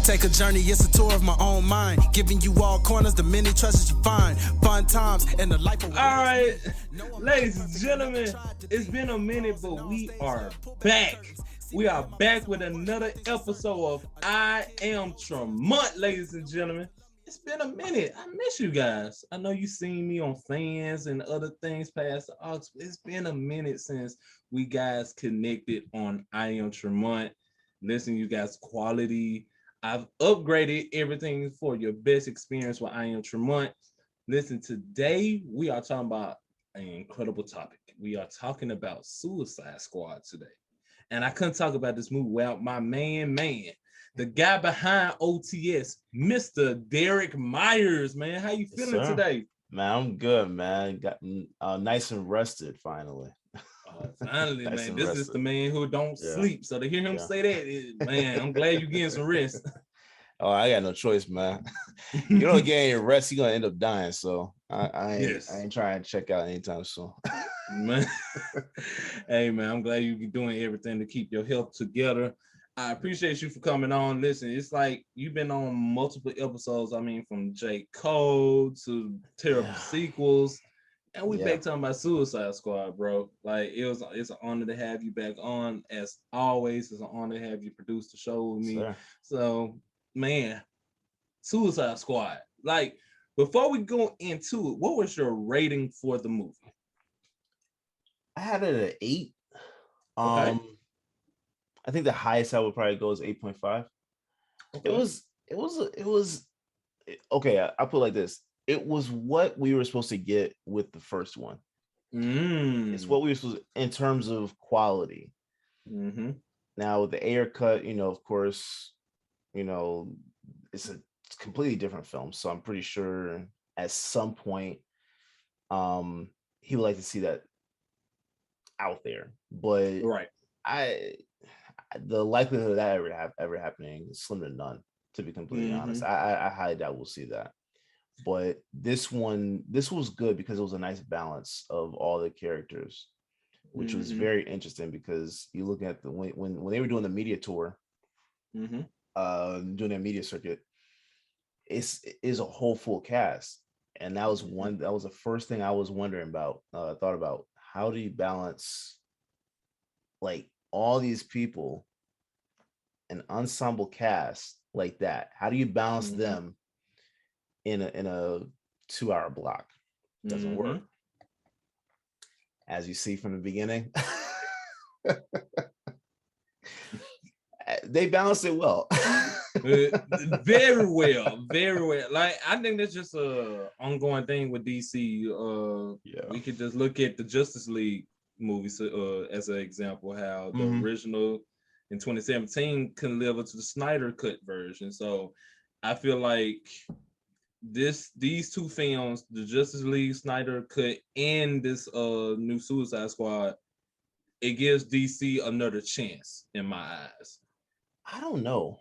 Take a journey, it's a tour of my own mind. Giving you all corners, the many treasures you find. Fun times and the life of. All right, ladies and gentlemen, it's been a minute, but we are back. We are back with another episode of I Am Tramont, ladies and gentlemen. It's been a minute. I miss you guys. I know you seen me on fans and other things past the aux. It's been a minute since we guys connected on I Am Tramont. Listen, you guys, quality. I've upgraded everything for your best experience with I Am Tramont. Listen, today we are talking about an incredible topic. We are talking about Suicide Squad today. And I couldn't talk about this movie without my man, the guy behind OTS, Mr. Derrick Myers, man. How you feeling today? Man, I'm good, man. Got nice and rested finally. Finally, nice man. This rested. Is the man who don't sleep. So to hear him say that, man, I'm glad you're getting some rest. Oh, I got no choice, man. You don't get any rest, you're gonna end up dying. So I ain't trying to check out anytime soon. Man. Hey, man, I'm glad you're doing everything to keep your health together. I appreciate you for coming on. Listen, it's like you've been on multiple episodes. I mean, from J. Cole to terrible sequels. And we back talking about Suicide Squad, bro. Like it's an honor to have you back on. As always, it's an honor to have you produce the show with me. Sure. So, man, Suicide Squad. Like, before we go into it, what was your rating for the movie? I had it at 8. Okay. I think the highest I would probably go is 8.5. Okay. It was okay. I'll put it like this. It was what we were supposed to get with the first one. It's what we were supposed to, in terms of quality. Mm-hmm. Now with the Ayer cut, of course, it's a completely different film. So I'm pretty sure at some point, he would like to see that out there. But right, the likelihood of that ever happening is slim to none. To be completely honest, I highly doubt we'll see that. But this was good because it was a nice balance of all the characters, which was very interesting because you look at when they were doing the media tour, doing their media circuit, is a whole full cast. And that was the first thing I was wondering about, thought about. How do you balance like all these people, an ensemble cast like that? How do you balance them in a 2-hour block? Doesn't work, as you see from the beginning. They balanced it well. Very well. Like, I think that's just a ongoing thing with DC. We could just look at the Justice League movies as an example, how the original in 2017 couldn't live up to the Snyder cut version. So I feel like these two films, the Justice League Snyder cut and this new Suicide Squad, it gives DC another chance in my eyes. I don't know.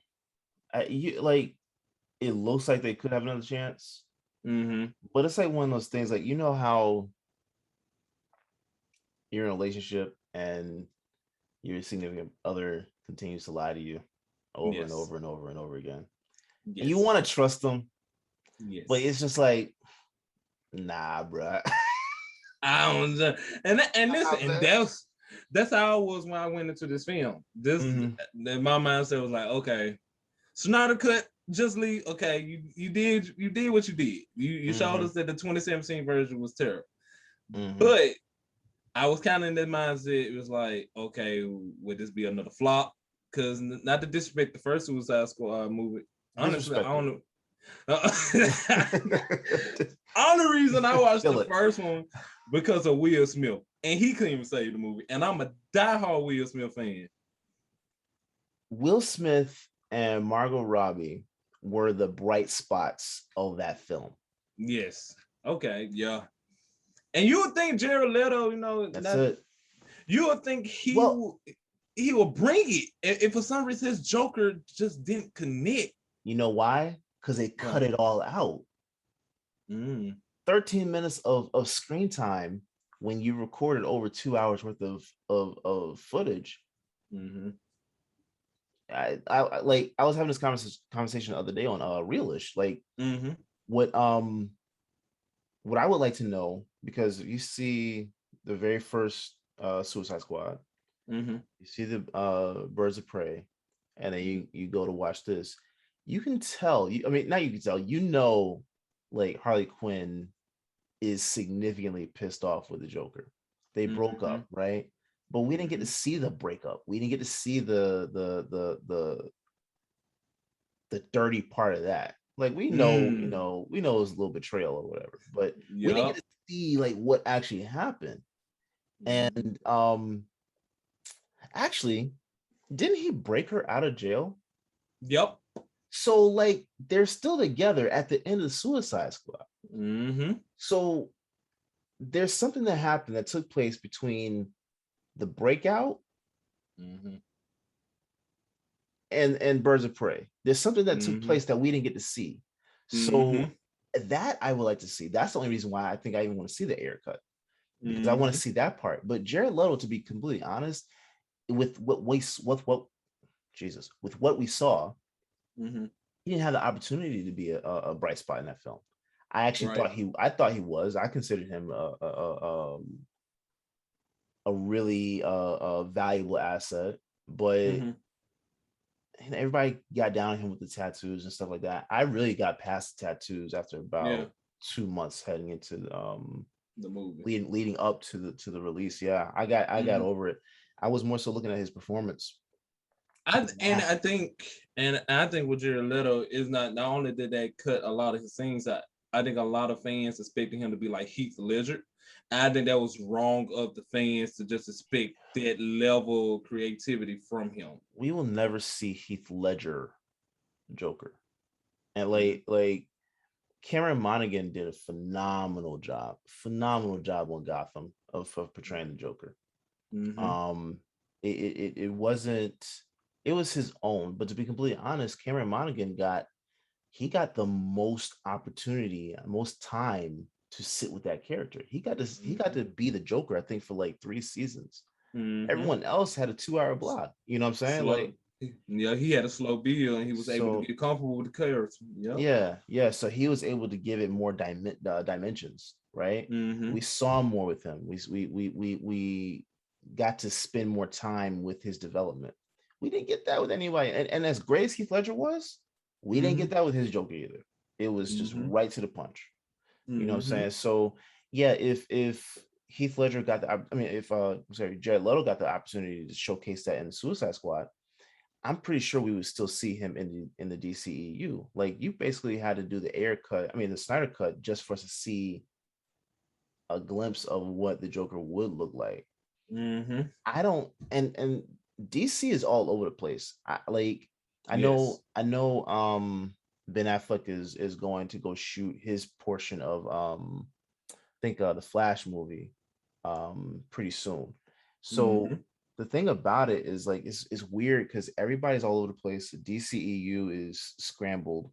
It looks like they could have another chance. But it's like one of those things, like, how you're in a relationship and your significant other continues to lie to you over and over and over and over again. Yes. And you want to trust them. Yes. But it's just like, nah, bro. I don't know. And listen, and that's how I was when I went into this film. My mindset was like, okay, Snyder cut, just leave. Okay, you did what you did. You showed us that the 2017 version was terrible. But I was kind of in that mindset. It was like, okay, would this be another flop? Because not to disrespect the first Suicide Squad movie. Honestly, I don't know. Only reason I watched the first one because of Will Smith, and he couldn't even save the movie. And I'm a diehard Will Smith fan. Will Smith and Margot Robbie were the bright spots of that film. Yes. Okay. Yeah. And you would think Jared Leto, that's it. You would think he will bring it. If for some reason his Joker just didn't connect. You know why? Because they cut it all out. 13 minutes of screen time when you recorded over 2 hours worth of footage. like I was having this conversation the other day on Realish. Like what I would like to know, because you see the very first Suicide Squad, you see the Birds of Prey, and then you go to watch this. You can tell. I mean, not you can tell. You know, like Harley Quinn is significantly pissed off with the Joker. They broke up, right? But we didn't get to see the breakup. We didn't get to see the dirty part of that. Like we know, we know it was a little betrayal or whatever, but we didn't get to see like what actually happened. And actually, didn't he break her out of jail? Yep. So like they're still together at the end of Suicide Squad. So there's something that happened that took place between the breakout and Birds of Prey. There's something that took place that we didn't get to see. So that I would like to see. That's the only reason why I think I even want to see the Ayer cut, because I want to see that part. But Jared Leto, to be completely honest, with what we saw, he didn't have the opportunity to be a bright spot in that film. I actually thought he was. I considered him a really valuable asset, but everybody got down on him with the tattoos and stuff like that. I really got past the tattoos after about 2 months heading into the movie, leading up to the release. Yeah, I got over it. I was more so looking at his performance. I think with Jared Leto is not only did they cut a lot of his scenes, I think a lot of fans expecting him to be like Heath Ledger. I think that was wrong of the fans to just expect that level of creativity from him. We will never see Heath Ledger Joker. And like Cameron Monaghan did a phenomenal job on Gotham of portraying the Joker. It wasn't, it was his own, but to be completely honest, Cameron Monaghan got the most opportunity, most time to sit with that character. He got to be the Joker, I think, for like 3 seasons. Everyone else had a 2-hour block. You know what I'm saying? He had a slow build and he was able to get comfortable with the character. Yeah. So he was able to give it more dimensions, right? We saw more with him. We got to spend more time with his development. We didn't get that with anybody. And as great as Heath Ledger was, we didn't get that with his Joker either. It was just right to the punch. You know what I'm saying? So yeah, if Heath Ledger got Jared Leto got the opportunity to showcase that in the Suicide Squad, I'm pretty sure we would still see him in the DCEU. Like you basically had to do the Snyder cut, just for us to see a glimpse of what the Joker would look like. I don't, and DC is all over the place. I know Ben Affleck is going to go shoot his portion of I think the Flash movie pretty soon. So the thing about it is like it's weird because everybody's all over the place. The DCEU is scrambled,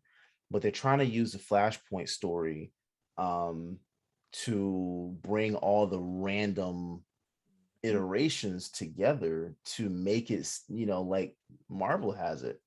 but they're trying to use the Flashpoint story to bring all the random iterations together to make it, like Marvel has it.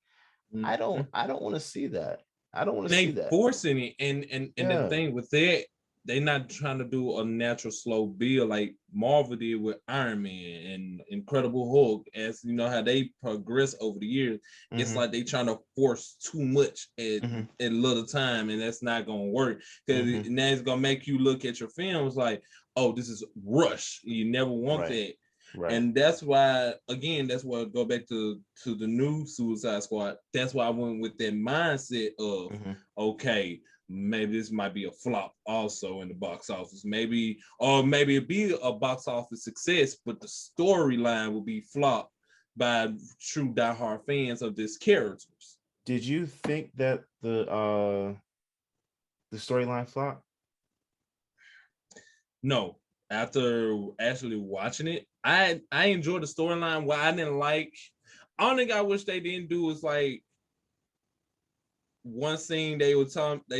I don't want to see that. I don't want to see that. Forcing it, and the thing with that, they're not trying to do a natural slow build like Marvel did with Iron Man and Incredible Hulk. As you know how they progress over the years, it's like they trying to force too much at little time, and that's not gonna work because now it's gonna make you look at your films like, oh, this is rush. You never want that. Right. And that's why, again, that's why I go back to the new Suicide Squad. That's why I went with that mindset of, okay, maybe this might be a flop also in the box office. Maybe it'd be a box office success, but the storyline will be flopped by true diehard fans of these characters. Did you think that the storyline flopped? No. After actually watching it, I enjoyed the storyline. What I didn't like, only thing I wish they didn't do is like one scene they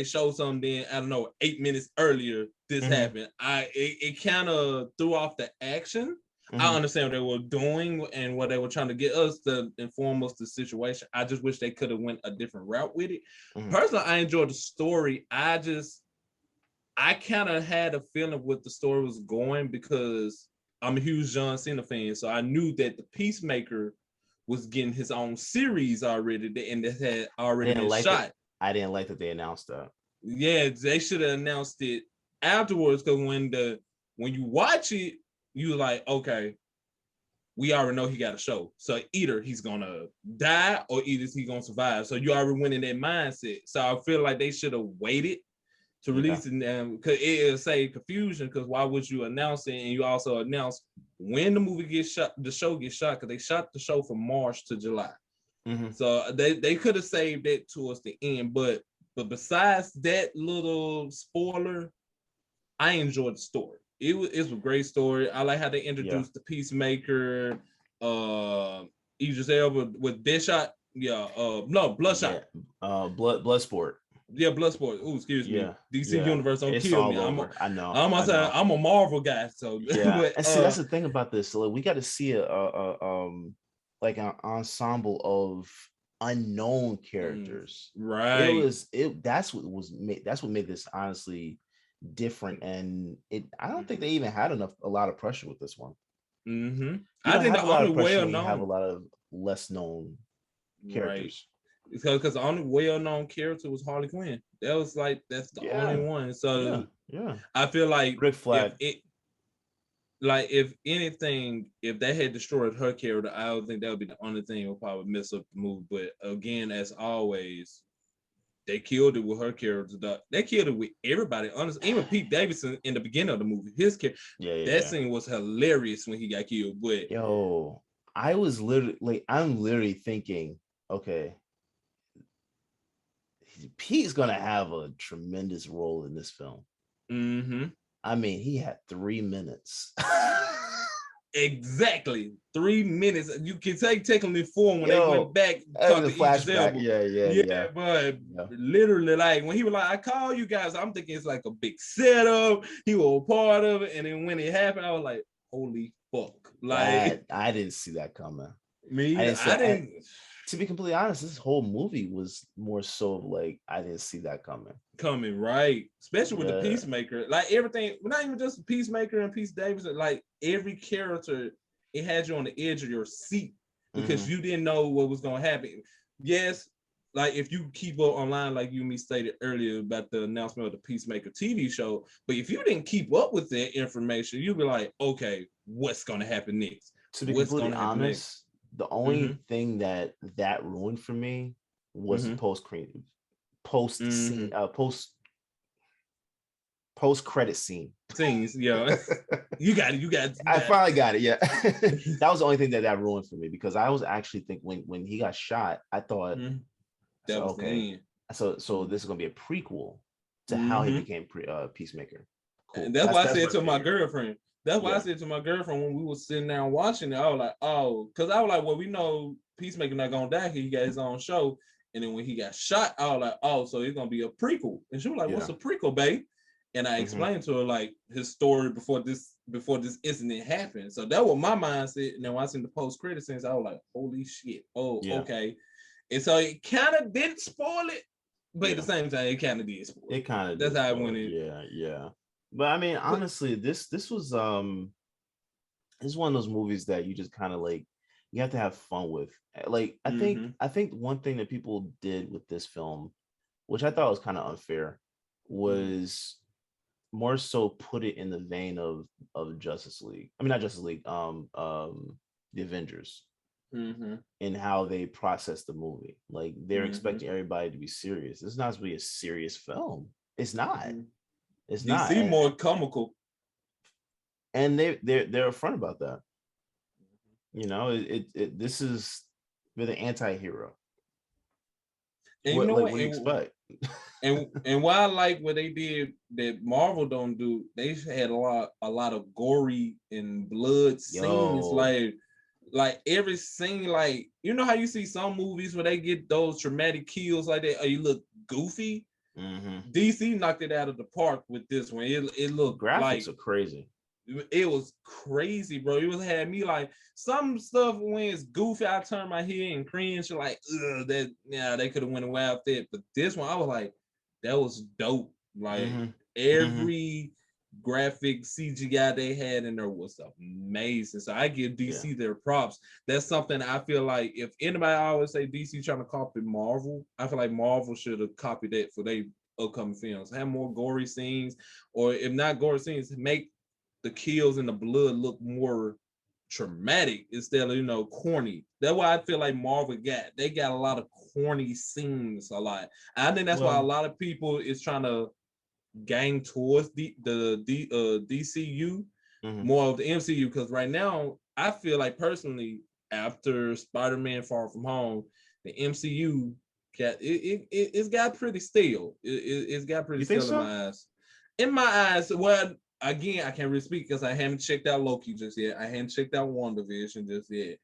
showed something, then I don't know, 8 minutes earlier this happened. It kind of threw off the action. I understand what they were doing and what they were trying to get us to inform us the situation. I just wish they could have went a different route with it. Personally, I enjoyed the story. I kind of had a feeling what the story was going because I'm a huge John Cena fan, so I knew that the Peacemaker was getting his own series already, and that had already been shot. I didn't like that they announced that. Yeah, they should have announced it afterwards, because when you watch it, you like, okay, we already know he got a show. So either he's gonna die or either he's gonna survive. So you already went in that mindset. So I feel like they should have waited to release it now, because it'll say confusion. Because why would you announce it and you also announce when the movie gets shot, the show gets shot? Because they shot the show from March to July. So they could have saved that towards the end. But besides that little spoiler, I enjoyed the story. It was a great story. I like how they introduced the Peacemaker, Idris Elba with Deadshot. Bloodshot. Bloodsport. Yeah, Bloodsport. Oh, excuse me. DC Universe don't kill me. I know. I'm a Marvel guy, so but, and see, that's the thing about this. So we got to see like an ensemble of unknown characters. Right. That's what made this honestly different, and I don't think they even had a lot of pressure with this one. I think the only well-known have a lot of less known characters. Because the only well-known character was Harley Quinn. That's the only one. So I feel like Rick Flag. If anything, if they had destroyed her character, I would think that would be the only thing that would probably mess up the movie. But again, as always, they killed it with her character. They killed it with everybody. Honestly, even Pete Davidson in the beginning of the movie, his character, that scene was hilarious when he got killed. But I'm literally thinking, okay, Pete's gonna have a tremendous role in this film. I mean, he had 3 minutes. Exactly, 3 minutes. You can take technically 4 when they went back to the flashback. But literally, like when he was like, "I call you guys," I'm thinking it's like a big setup. He was a part of it, and then when it happened, I was like, "Holy fuck!" Like I didn't see that coming. I didn't. To be completely honest, this whole movie was more so of like, I didn't see that coming. Right, especially with the Peacemaker. Like everything, not even just the Peacemaker and Pete Davidson. Like every character, it had you on the edge of your seat because you didn't know what was going to happen. Yes, like if you keep up online, like you and me stated earlier about the announcement of the Peacemaker TV show, but if you didn't keep up with that information, you'd be like, okay, what's going to happen next? To be completely honest, the only thing that ruined for me was the post credit scene. Scenes, you got it. I finally got it. Yeah, that was the only thing that ruined for me, because I was actually thinking when he got shot, I thought that was okay. So this is gonna be a prequel to how he became Peacemaker. Cool. And that's why I said to my girlfriend. That's why I said to my girlfriend when we were sitting down watching it, I was like, because I was like, well, we know Peacemaker not gonna die. He got his own show. And then when he got shot, I was like, so it's gonna be a prequel. And she was like, what's a prequel, babe? And I explained to her like his story before this incident happened. So that was my mindset. And then when I seen the post-credit scenes, I was like, holy shit. Okay. And so it kind of didn't spoil it, but at the same time, it kind of did spoil it. It kind of that's how it went in. Yeah. But I mean, honestly, this was it's one of those movies that you just kind of like, you have to have fun with. Like I think one thing that people did with this film, which I thought was kind of unfair, was more so put it in the vein of Justice League. I mean, not Justice League, the Avengers, and how they process the movie. Like they're expecting everybody to be serious. It's not supposed to be a serious film. It's not. It's not. DC more comical, and they're upfront about that. You know, this is, they're the anti-hero. And you know what do you expect? and why I like what they did that Marvel don't do, they had a lot of gory and blood scenes. Like every scene, like, you know how you see some movies where they get those traumatic kills like that, or you look goofy. DC knocked it out of the park with this one. It looked graphics are crazy. it was crazy, bro. It was had me like some stuff when it's goofy, I turn my head and cringe like, ugh, that yeah, they could have went away with it. But this one, I was like, that was dope. Like every graphic CGI they had in there was amazing. So I give DC their props. That's something I feel like if anybody always say DC trying to copy Marvel, I feel like Marvel should have copied that for their upcoming films. Have more gory scenes, or if not gory scenes, make the kills and the blood look more traumatic instead of corny. That's why I feel like Marvel they got a lot of corny scenes a lot. I think that's why a lot of people is trying to gang towards the DCU more of the MCU, because right now I feel like personally after Spider-Man Far From Home, the MCU it's got pretty stale. It's got pretty stale in my eyes. In my eyes, well, again, I can't really speak because I haven't checked out Loki just yet. I haven't checked out WandaVision just yet.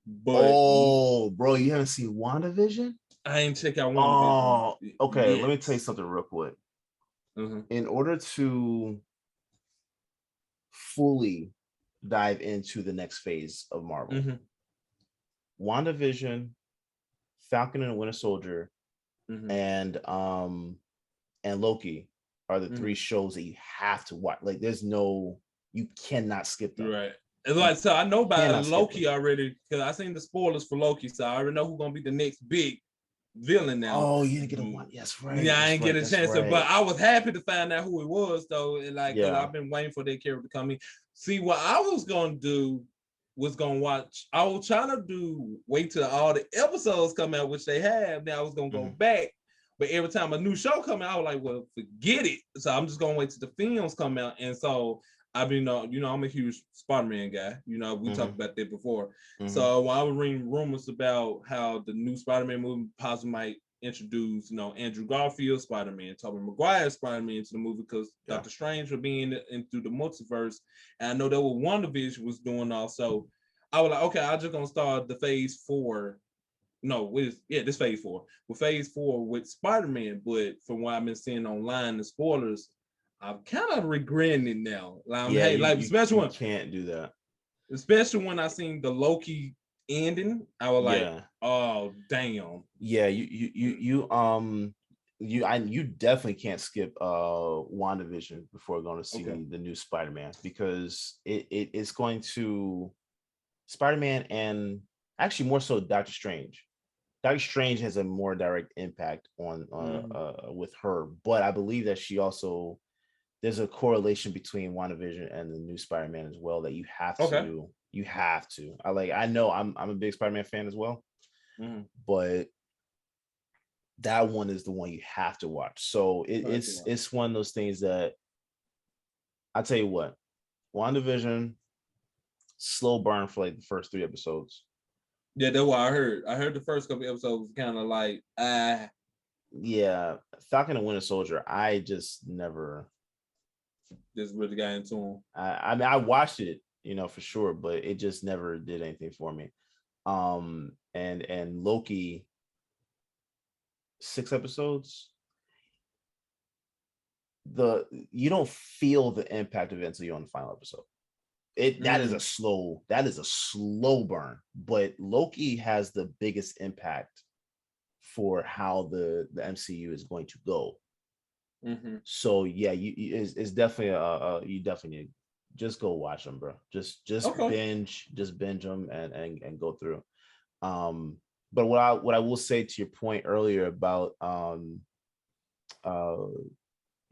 But bro, you haven't seen WandaVision? I ain't checked out WandaVision. Oh, okay. Yet. Let me tell you something real quick. In order to fully dive into the next phase of Marvel, WandaVision, Falcon and the Winter Soldier, and Loki are the three shows that you have to watch. Like, you cannot skip them. Right. It's like, so I know about Loki already because I seen the spoilers for Loki, so I already know who's gonna be the next big villain now. Oh, you didn't get a one. Yes, right. Yeah, I didn't get a chance to, but I was happy to find out who it was though. And like, cause I've been waiting for that character to come in. See, what I was gonna do was gonna watch. I was trying to wait till all the episodes come out, which they have. Now I was gonna go back, but every time a new show come out, I was like, well, forget it. So I'm just gonna wait till the films come out. And so I've been, I'm a huge Spider-Man guy. We talked about that before. So I was reading rumors about how the new Spider-Man movie possibly might introduce, Andrew Garfield Spider-Man, Tobey Maguire Spider-Man into the movie because Doctor Strange will be in through the multiverse. And I know that what WandaVision was doing also. I was like, okay, I'm just gonna start the phase 4. No, this phase 4. With phase 4 with Spider-Man, but from what I've been seeing online, the spoilers, I'm kind of regretting it now. Especially when can't do that. Especially when I seen the Loki ending, I was like, "Oh, damn." Yeah, you definitely can't skip WandaVision before going to see the new Spider-Man, because it's going to Spider-Man, and actually more so Doctor Strange. Doctor Strange has a more direct impact on with her, but I believe that she also, there's a correlation between WandaVision and the new Spider-Man as well that you have to. You have to. I know I'm a big Spider-Man fan as well, but that one is the one you have to watch. So it's one of those things that I tell you what, WandaVision, slow burn for like the first 3 episodes. Yeah, that's what I heard. I heard the first couple episodes kind of like yeah, Falcon and Winter Soldier, I just never really got into them. I mean, I watched it, for sure, but it just never did anything for me. And Loki, 6 episodes. You don't feel the impact of it until you're on the final episode. That is a slow burn, but Loki has the biggest impact for how the MCU is going to go. So yeah, it's definitely you definitely need, just go watch them, bro. Just binge them and go through. But what I will say to your point earlier about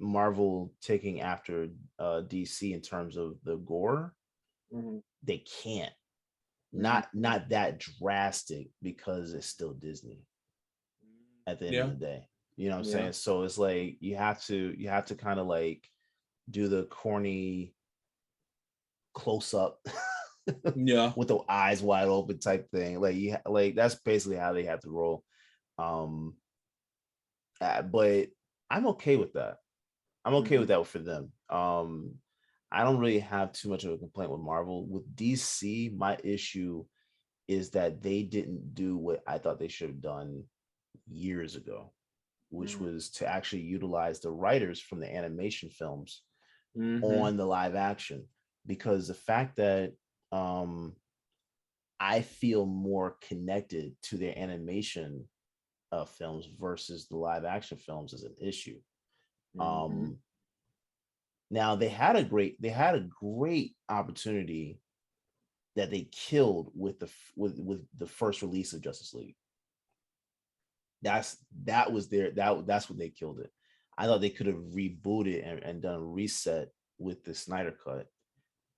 Marvel taking after DC in terms of the gore, they can't. Not that drastic, because it's still Disney at the end of the day. You know what I'm saying? So it's like you have to kind of like do the corny close up with the eyes wide open type thing. Like that's basically how they have to roll. But I'm okay with that. I'm okay with that for them. I don't really have too much of a complaint with Marvel. With DC, my issue is that they didn't do what I thought they should have done years ago, which was to actually utilize the writers from the animation films on the live action. because the fact that I feel more connected to their animation films versus the live action films is an issue. Mm-hmm. Now they had a great opportunity that they killed with the first release of Justice League. That's what they killed it. I thought they could have rebooted and done a reset with the Snyder cut.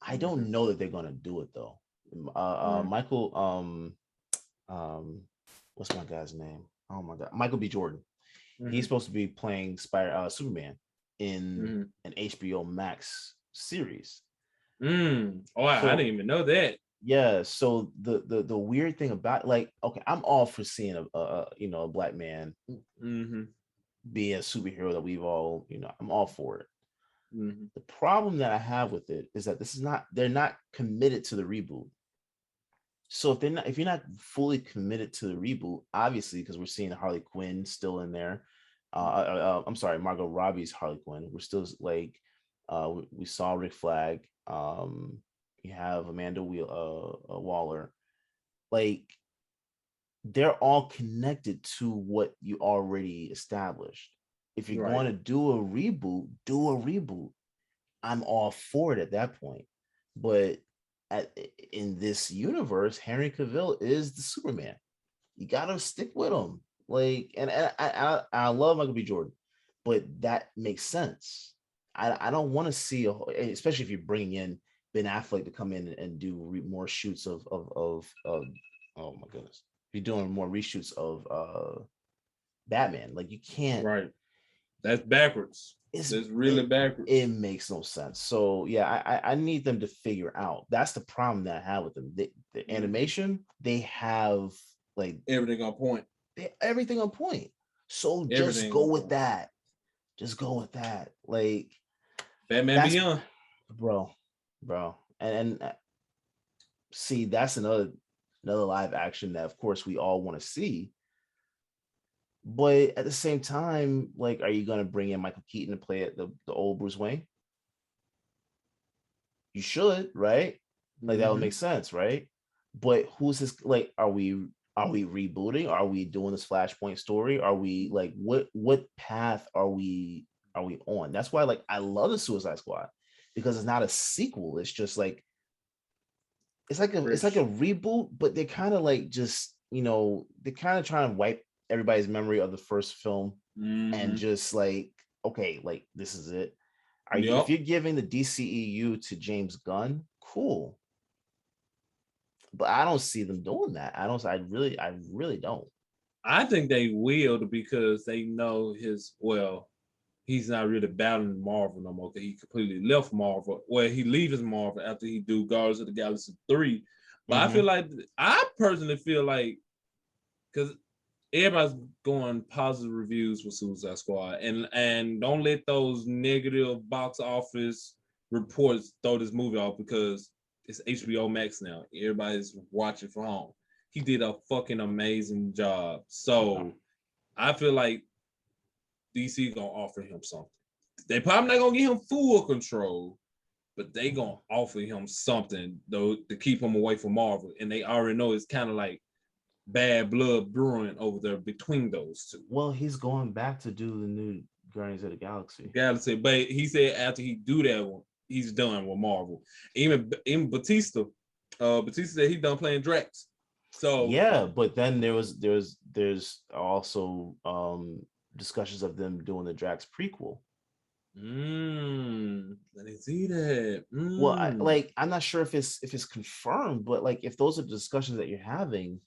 I don't know that they're gonna do it though. Michael, what's my guy's name? Oh my god, Michael B. Jordan. He's supposed to be playing Superman in an HBO Max series. Oh, I didn't even know that. Yeah, so the weird thing about, like, okay, I'm all for seeing a black man be a superhero that we've all, I'm all for it. The problem that I have with it is that they're not committed to the reboot. So if you're not fully committed to the reboot, obviously, because we're seeing Harley Quinn still in there. I'm sorry, Margot Robbie's Harley Quinn. We're still like, we saw Rick Flag. You have Amanda Waller. Like, they're all connected to what you already established. If you're going to do a reboot. I'm all for it at that point. But in this universe, Henry Cavill is the Superman. You gotta stick with him. Like, and I love Michael B. Jordan, but that makes sense. I don't want to see especially if you're bringing in Ben Affleck to come in and do more shoots of oh my goodness, you're doing more reshoots of Batman. Like, you can't. Right. That's backwards. It's really backwards. It makes no sense. So yeah, I need them to figure out. That's the problem that I have with them. The animation, they have like everything on point. Everything on point. So just go with that. Just go with that. Like, Batman Beyond, bro. And see, that's another live action that, of course, we all want to see. But at the same time, like, are you going to bring in Michael Keaton to play it, the old Bruce Wayne? You should, right? Like, that would make sense, right? But who's this? Like, are we rebooting? Are we doing this Flashpoint story? Are we like, what path are we on? That's why, like, I love the Suicide Squad, because it's not a sequel. It's just like, it's like a reboot, but they're kind of like, just, they're kind of trying to wipe everybody's memory of the first film and just like, okay, like, this is it. If you're giving the DCEU to James Gunn, cool. But I don't see them doing that. I really don't. I think they will, because they know he's not really battling Marvel no more, because he completely left Marvel. Well, he leaves Marvel after he do Guardians of the Galaxy 3. But I personally feel like, because everybody's going positive reviews for Suicide Squad, and don't let those negative box office reports throw this movie off, because it's HBO Max now. Everybody's watching from home. He did a fucking amazing job. So I feel like DC gonna offer him something. They probably not gonna give him full control, but they gonna offer him something though to keep him away from Marvel. And they already know it's kind of like bad blood brewing over there between those two. Well, he's going back to do the new Guardians of the Galaxy. But he said after he do that one, he's done with Marvel. Even Batista said he done playing Drax. So yeah, but then there's also discussions of them doing the Drax prequel. Let me see that. Well, I'm not sure if it's confirmed, but like, if those are discussions that you're having,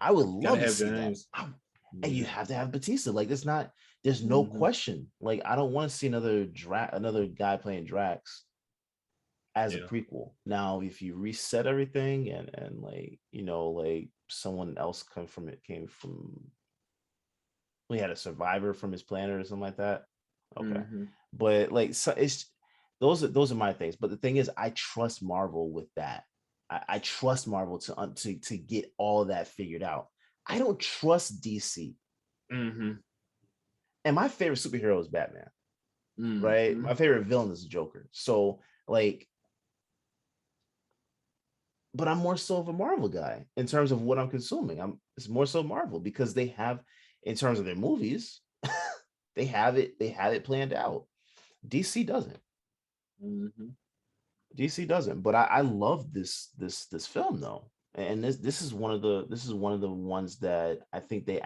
I would love to see that. And you have to have Batista. Like, there's no question. Like, I don't want to see another guy playing Drax as a prequel. Now, if you reset everything and like, like, someone else came from, we had a survivor from his planet or something like that. Okay. But like, so it's those are my things. But the thing is, I trust Marvel with that. I trust Marvel to get all of that figured out. I don't trust DC. And my favorite superhero is Batman. Right? My favorite villain is Joker. So, like, but I'm more so of a Marvel guy in terms of what I'm consuming. It's more so Marvel because they have, in terms of their movies, they have it planned out. DC doesn't. Mm-hmm. DC doesn't. But I love this film though. And this is one of the ones that I think they hit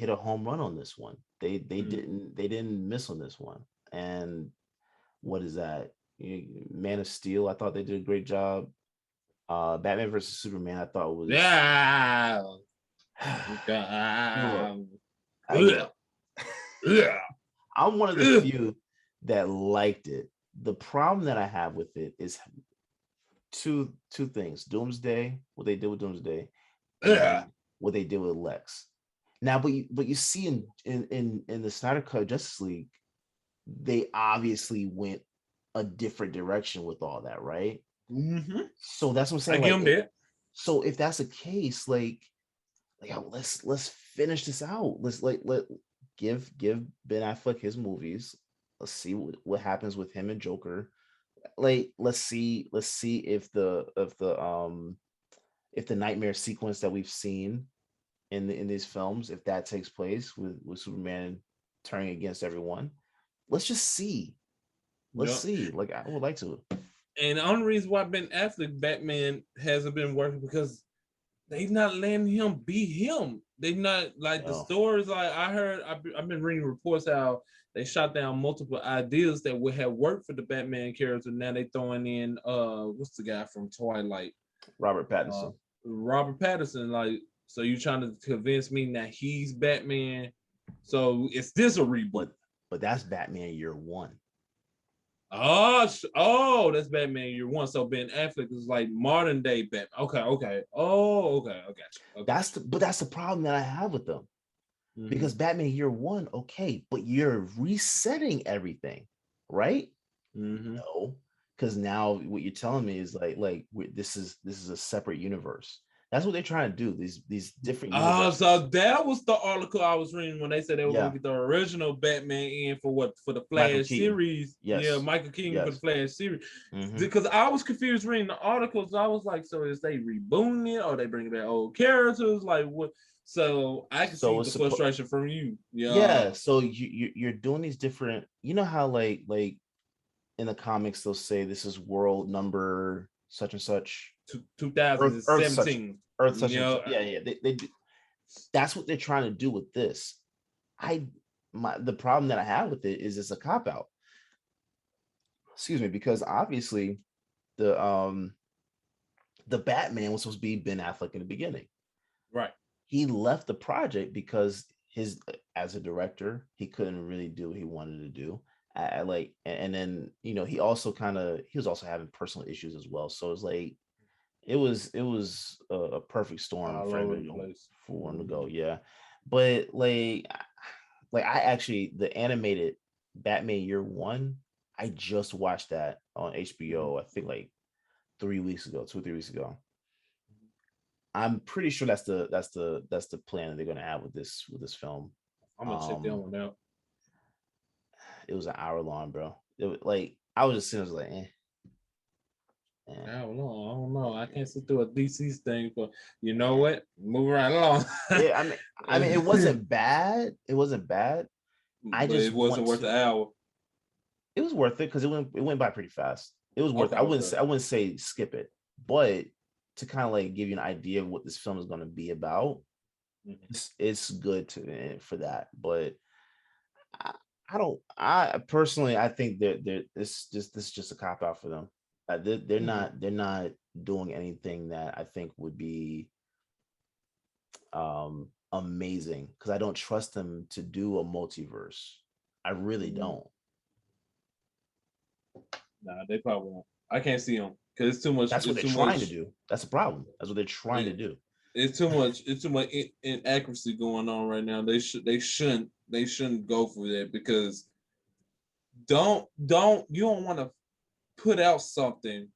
a home run on this one. They didn't miss on this one. And what is that? Man of Steel, I thought they did a great job. Batman versus Superman, I thought was Yeah. look, Yeah. I'm one of the few that liked it. The problem that I have with it is two things: Doomsday, what they did with Doomsday, and what they did with Lex. Now, but you see in the Snyder Cut Justice League, they obviously went a different direction with all that, right? Mm-hmm. So that's what I'm saying. I give them that. So if that's the case, let's finish this out. Let give Ben Affleck his movies. Let's see what happens with him and Joker. Let's see if the nightmare sequence that we've seen in these films, if that takes place with Superman turning against everyone. Let's just see. Let's see. Like, I would like to. And the only reason why Ben Affleck Batman hasn't been working because they not letting him be him. They not like the stories. Like I heard, I've been reading reports how they shot down multiple ideas that would have worked for the Batman character. Now they throwing in what's the guy from Twilight? Robert Pattinson. Robert Pattinson. Like, so you trying to convince me that he's Batman? So is this a reboot? But that's Batman Year One. Oh, that's Batman Year One. So Ben Affleck is like modern day Batman. Okay. Oh, okay. That's the problem that I have with them. Mm-hmm. Because Batman Year One, okay, but you're resetting everything, right? Mm-hmm. No, because now what you're telling me is this is a separate universe. That's what they're trying to do. These different universes. So that was the article I was reading when they said they were going to get the original Batman in for the Flash series. Yes. Yeah, Michael Keaton for the Flash series. Mm-hmm. Because I was confused reading the articles. I was like, so is they rebooting it or they bringing back old characters? Like what? So I can see the frustration from you. Yeah. So you're doing these different. You know how like in the comics they'll say this is world number such and such. 2017. Earth such and such. Yeah. They do. That's what they're trying to do with this. The problem that I have with it is it's a cop out. Excuse me, because obviously the Batman was supposed to be Ben Affleck in the beginning. Right. He left the project because as a director, he couldn't really do what he wanted to do. And then he was also having personal issues as well. So it's like it was a perfect storm for him to go. Yeah, but like I actually, the animated Batman Year One, I just watched that on HBO. I think like 2 or 3 weeks ago. I'm pretty sure that's the plan that they're gonna have with this film. I'm gonna check that one out. It was an hour long, bro. It was like I was just sitting, I was like, I don't know. I can't sit through a DC thing, but you know what? Move right along. Yeah, I mean, it wasn't bad. It wasn't bad. It wasn't worth the hour. It was worth it because it went by pretty fast. It was worth it. I wouldn't say skip it, but to kind of like give you an idea of what this film is going to be about, it's good for that. But I personally think that this is just a cop out for them. They're not doing anything that I think would be amazing, because I don't trust them to do a multiverse. I really don't. Nah, they probably won't. I can't see them because it's too much. That's what they're trying to do. That's the problem. That's what they're trying to do. It's too much. It's too much inaccuracy going on right now. They shouldn't go for that, because you don't want to put out something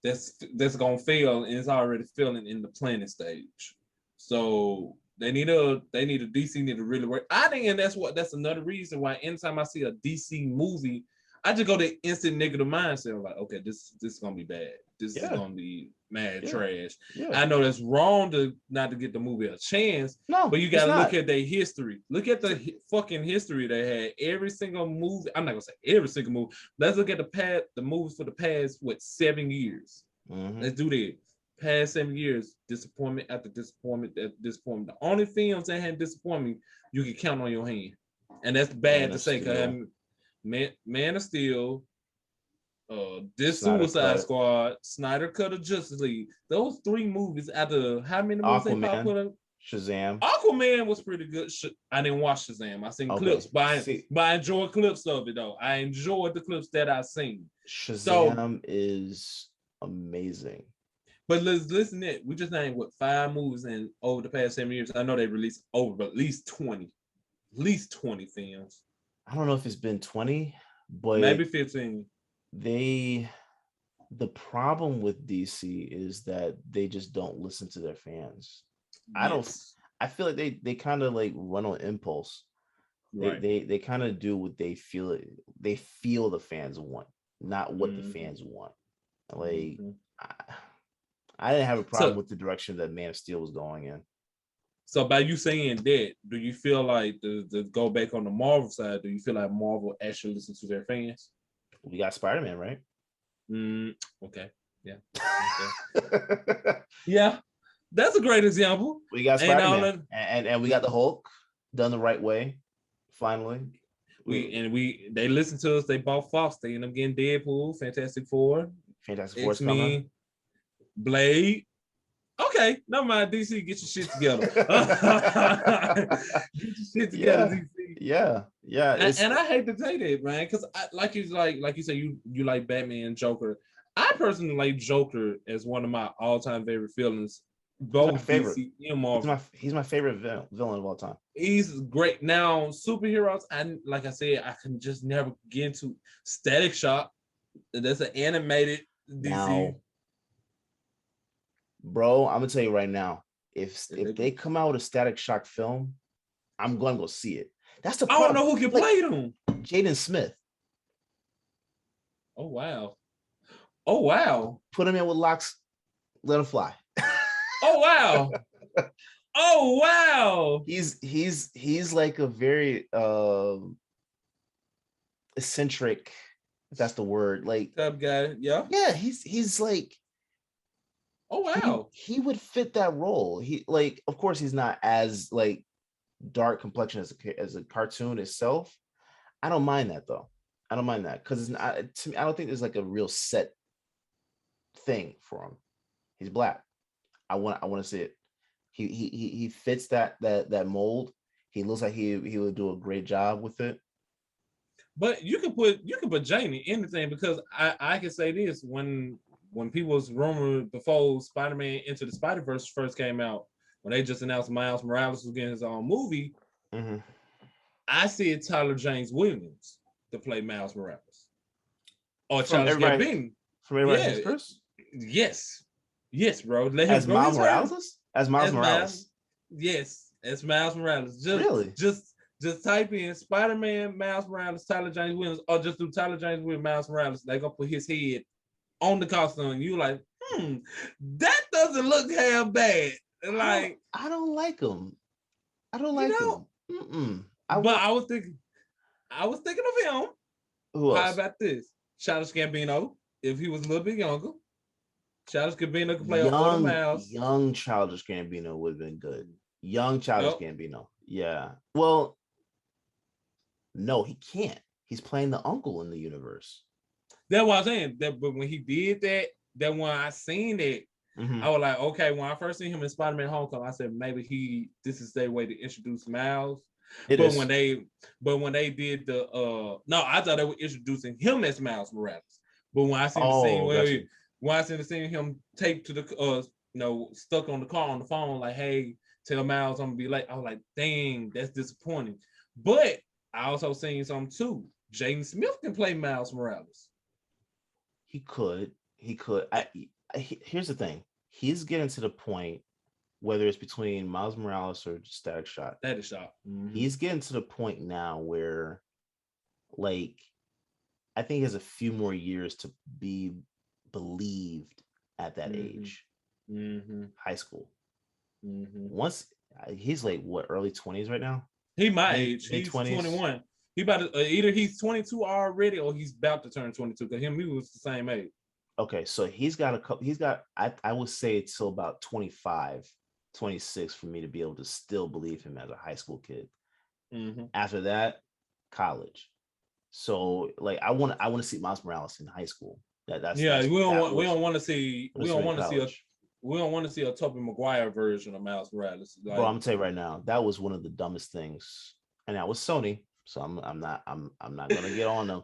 that's gonna fail and it's already failing in the planning stage. So they need a DC need to really work. I think, and that's another reason why anytime I see a DC movie, I just go to instant negative mindset. I'm like, okay, this is gonna be bad. this is Yeah. gonna be mad Yeah. trash. Yeah. I know that's wrong to not to get the movie a chance, No, but you it's gotta look not. at their history. Look at the fucking history they had. Every single movie. I'm not gonna say every single movie. Let's look at the movies for the past 7 years. Mhm. Let's do that. Past 7 years, disappointment after disappointment after disappointment. The only films that had disappointment you can count on your hand, and that's bad Man to of say. Cause Steel. Man of Steel, this Snyder Suicide Cut. Squad, Snyder Cut of Justice League. Those 3 movies after how many movies they Aquaman. put out? Shazam. Aquaman was pretty good. I didn't watch Shazam. I seen Okay. clips, but See, I enjoyed clips of it though. I enjoyed the clips that I seen. Shazam is amazing. But listen it. We just named 5 movies in over the past 7 years. I know they released over at least 20 films. I don't know if it's been 20, but Maybe 15. the problem with DC is that they just don't listen to their fans. Yes. I feel like they kind of like run on impulse. Right. They kind of do what they feel the fans want, not what the fans want. Like I didn't have a problem with the direction that Man of Steel was going in. So by you saying that, do you feel like to go back on the Marvel side, do you feel like Marvel actually listens to their fans? We got Spider-Man, right? Okay. Yeah. Okay. Yeah. That's a great example. We got Spider-Man. And we got the Hulk done the right way. Finally. They listen to us, they bought Fox, they end up getting Deadpool, Fantastic Four, X-Men, Blade. Okay, never mind. DC, get your shit together. Get your shit together, DC. Yeah. And I hate to say that, man, because like you said, you like Batman and Joker. I personally like Joker as one of my all-time favorite villains. Both DC and Marvel. He's my favorite villain of all time. He's great. Now, superheroes, like I said, I can just never get into Static Shock. That's an animated DC. Now, bro, I'm gonna tell you right now, if they come out with a Static Shock film, I'm going to go see it. That's the problem. I don't know who can play them. Jaden Smith. Oh wow. Put him in with locks. Let him fly. Oh wow. He's like a very eccentric, if that's the word, like type guy. Yeah. He's like, oh wow. He would fit that role. He, like, of course he's not as like dark complexion as a cartoon itself. I don't mind that though. I don't mind that because to me, I don't think there's like a real set thing for him. He's black. I want to see it. He fits that mold. He looks like he would do a great job with it. But you can put Jane in anything, because I can say this, when people was rumored before Spider-Man Into the Spider-Verse first came out, when they just announced Miles Morales was getting his own movie, I said Tyler James Williams to play Miles Morales. Or Charles Gambino. From everybody's first? Yes, bro. As Miles Morales? As Miles Morales. Yes, as Miles Morales. Really? Just type in Spider-Man, Miles Morales, Tyler James Williams, or just do Tyler James Williams, Miles Morales. They're gonna put his head on the costume, and you like, that doesn't look half bad. Like, I don't like him. I don't like him. But I was thinking of him. Who else? How about this? Childish Gambino, if he was a little bit younger. Childish Gambino could play older Miles. Young Childish Gambino would have been good. Young Childish Gambino. Yeah. Well, no, he can't. He's playing the uncle in the universe. That's what I'm saying. But when he did that when I seen it, I was like, okay, when I first seen him in Spider-Man Homecoming, I said maybe this is their way to introduce Miles. When they did I thought they were introducing him as Miles Morales. But when I seen the scene when I seen the scene him taped to the stuck on the car on the phone, like, hey, tell Miles I'm gonna be late. I was like, dang, that's disappointing. But I also seen something too. Jaden Smith can play Miles Morales. He could. Here's the thing. He's getting to the point, whether it's between Miles Morales or Static Shock. He's getting to the point now where, like, I think he has a few more years to be believed at that age, high school. Once he's like what, early 20s right now? He my age. He's Mid-20s. 21. He about to, either he's 22 already or he's about to turn 22. Because he was the same age. Okay, so he's got a couple. He's got, I would say it's till about 25, 26 for me to be able to still believe him as a high school kid. After that, college. So like I want to see Miles Morales in high school. We don't want to see a Tobey Maguire version of Miles Morales. Like, bro, I'm gonna tell you right now, that was one of the dumbest things, and that was Sony. So I'm not gonna get on them.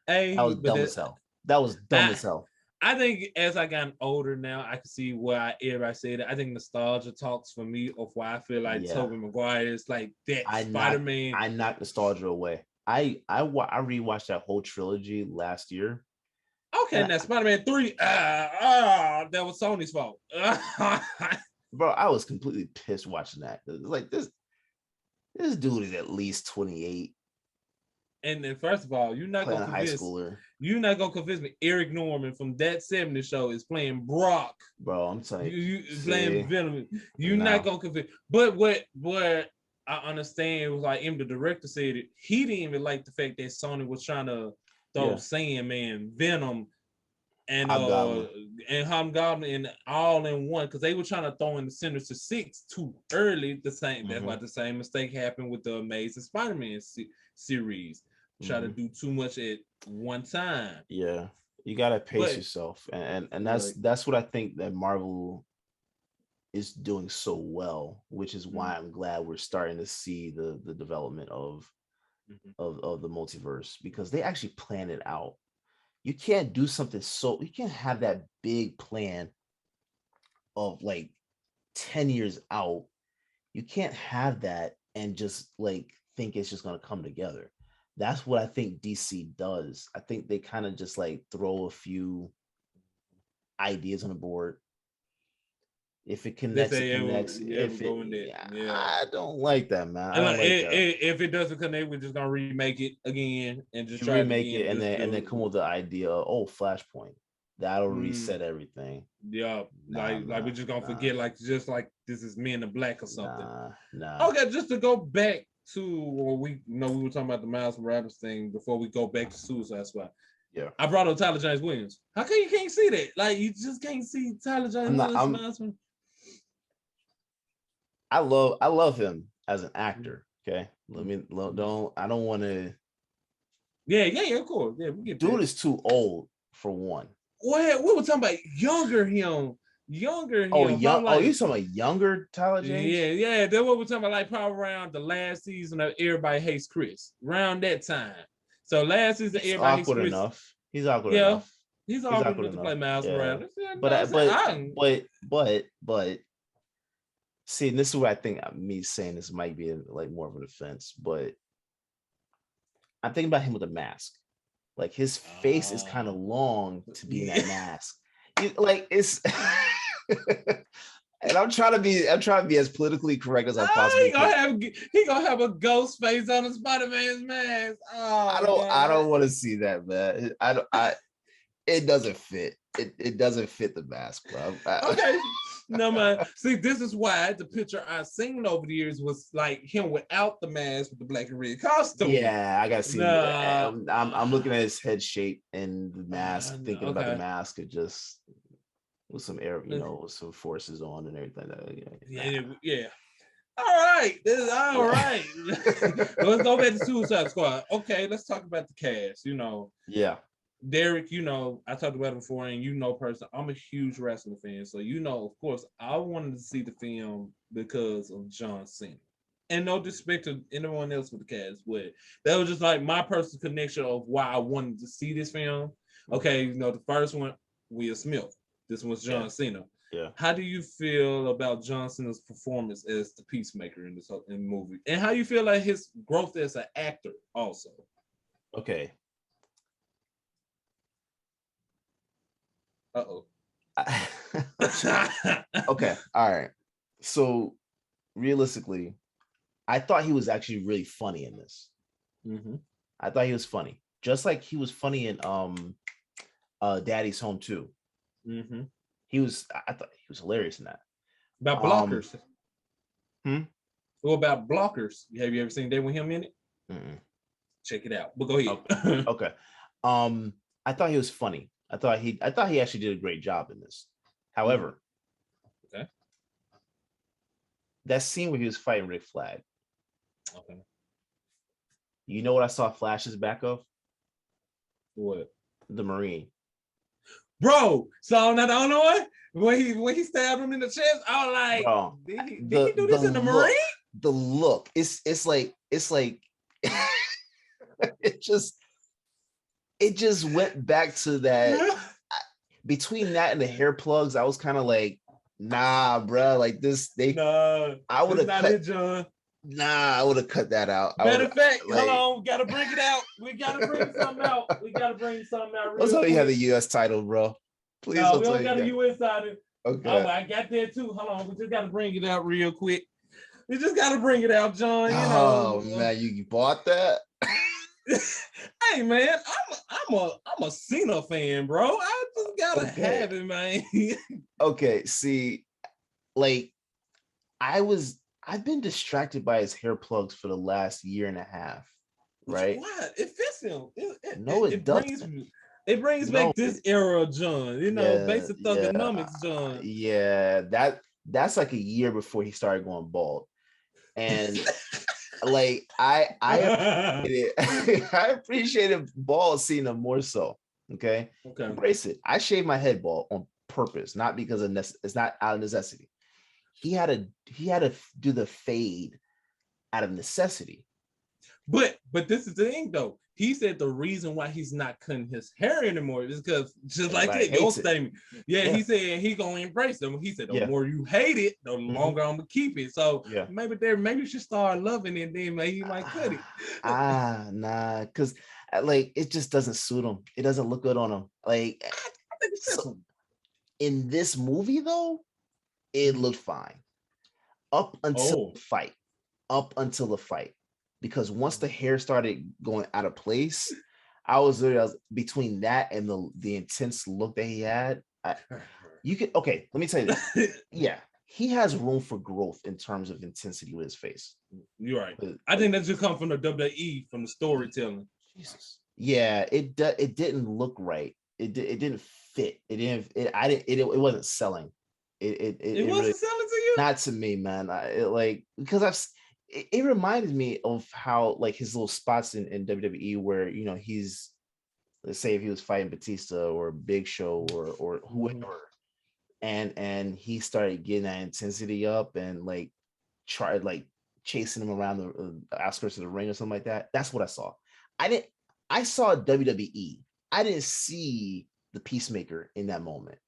That was dumb as hell. That was dumb as hell. I think as I got older now, I can see why everybody said it. I think nostalgia talks for me of why I feel like Tobey Maguire is like that Spider-Man. I knocked nostalgia away. I rewatched that whole trilogy last year. Okay, now Spider-Man 3, that was Sony's fault. Bro, I was completely pissed watching that. Like this dude is at least 28. And then first of all, you're not gonna convince me Eric Norman from That 70 Show is playing Brock. Bro, I'm telling you playing Venom. You're not gonna convince. But what I understand was like the director said it. He didn't even like the fact that Sony was trying to throw Sandman, Venom, and Hobgoblin and all in one because they were trying to throw in the Sinister Six too early. That's why the same mistake happened with the Amazing Spider-Man series. Try to do too much at one time. Yeah, you gotta pace yourself, and that's what I think that Marvel is doing so well, which is why I'm glad we're starting to see the development of the multiverse, because they actually plan it out. You can't do something you can't have that big plan of like 10 years out. You can't have that and just like think it's just going to come together. That's what I think DC does. I think they kind of just like throw a few ideas on the board. If it connects, it connects. I don't like that, man. If it doesn't connect, we're just gonna remake it again and just try remake it, and then come with the idea of Flashpoint. That'll reset everything. Yeah, like we're just gonna forget, just like this is Men in Black or something. Nah. Okay, just to go back to we were talking about the Miles Morales thing before we go back to Suicide Squad. Yeah, I brought up Tyler James Williams. How come you can't see that? Like you just can't see Tyler James Williams. I love him as an actor. Okay, I don't want to. Yeah, of course. Yeah, we get dude that. Is too old for one. What we were talking about younger him. Oh, young. Like, you talking about younger Tyler James? Yeah. That's what we're talking about. Like probably around the last season of Everybody Hates Chris. Around that time. So last season, Everybody Hates Chris. Enough. He's awkward enough. He's awkward enough to play Miles Morales. But. See, and this is what I think. Me saying this might be like more of an offense, but I'm thinking about him with a mask. Like his face is kind of long to be in that mask. It's, and I'm trying to be as politically correct as I possibly can. He gonna have a ghost face on the Spider-Man's mask. I don't want to see that, man. It doesn't fit. It doesn't fit the mask, bro. Okay. No man. See, this is why the picture I've seen over the years was like him without the mask with the black and red costume. Yeah, I gotta see. I'm looking at his head shape and the mask, thinking about the mask. It just with some air, with some forces on and everything. Yeah. All right. This is all right. Let's go back to Suicide Squad. Okay, let's talk about the cast. Yeah. Derrick, I talked about it before, and personally, I'm a huge wrestling fan. So, of course, I wanted to see the film because of John Cena. And no disrespect to anyone else with the cast, but that was just like my personal connection of why I wanted to see this film. Okay, the first one, Will Smith. This one's John Cena. Yeah. How do you feel about John Cena's performance as the Peacemaker in the movie? And how you feel like his growth as an actor also? Okay. Uh-oh. Okay. All right. So realistically, I thought he was actually really funny in this. I thought he was funny. Just like he was funny in Daddy's Home too. I thought he was hilarious in that. About blockers. Hmm? What about blockers? Have you ever seen that with him in it? Mm-mm. Check it out. But go ahead. Okay. I thought he was funny. I thought he actually did a great job in this. However, Okay. that scene where he was fighting Rick Flag. Okay. You know what I saw flashes back of? What? The Marine. Bro, so now the only one when he stabbed him in the chest, I was like, Bro, did he do this in the Marine? The look, it's like it just went back to that. Between that and the hair plugs, I was kind of like, nah, bro, like this. I would have cut it, John. Nah, I would have cut that out. Matter of fact, hold on, we gotta bring it out. We gotta bring something out. Let's hope you have the U.S. title, bro. Please. No, we don't got a U.S. title. Okay. Oh, I got that too. Hold on, we just gotta bring it out real quick. We just gotta bring it out, John. You know. Oh man, you bought that? Hey man, I'm a Cena fan, bro. I just gotta have it, man. Okay, see, like I've been distracted by his hair plugs for the last year and a half, right? What? It fits him. It doesn't. It brings back this era of John, basic thugonomics, John. Yeah, that's like a year before he started going bald. And like I appreciated bald Cena more so. Okay. Embrace it. I shaved my head bald on purpose, not because of it's not out of necessity. He had to do the fade out of necessity. But this is the thing though. He said the reason why he's not cutting his hair anymore is because just like that, your statement. Yeah, he said he gonna embrace them. He said the more you hate it, the longer I'm gonna keep it. So maybe you should start loving it, then maybe you might cut it. Nah, because like it just doesn't suit him. It doesn't look good on him. Like I think it's in this movie though, it looked fine up until the fight. Because once the hair started going out of place, I was between that and the intense look that he had. Let me tell you this. Yeah, he has room for growth in terms of intensity with his face. You're right. I think that just come from the WWE, from the storytelling. Jesus. Yeah, it didn't look right. It didn't fit. It wasn't selling. It wasn't really, selling to you? Not to me, man. It reminded me of how like his little spots in WWE where he's, let's say if he was fighting Batista or Big Show or whoever, and he started getting that intensity up and like tried like chasing him around the outskirts of the ring or something like that. That's what I saw. I saw WWE. I didn't see the Peacemaker in that moment.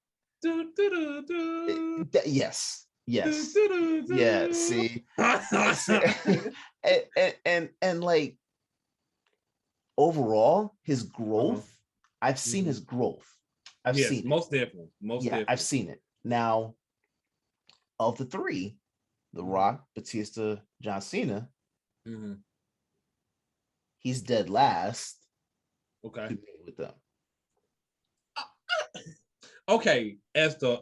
Yes. Yeah, see. and like overall, his growth, I've seen his growth. I've seen it. Most definitely. Definitely. I've seen it. Now, of the three, The Rock, Batista, John Cena, he's dead last. Okay. With them. Okay, as a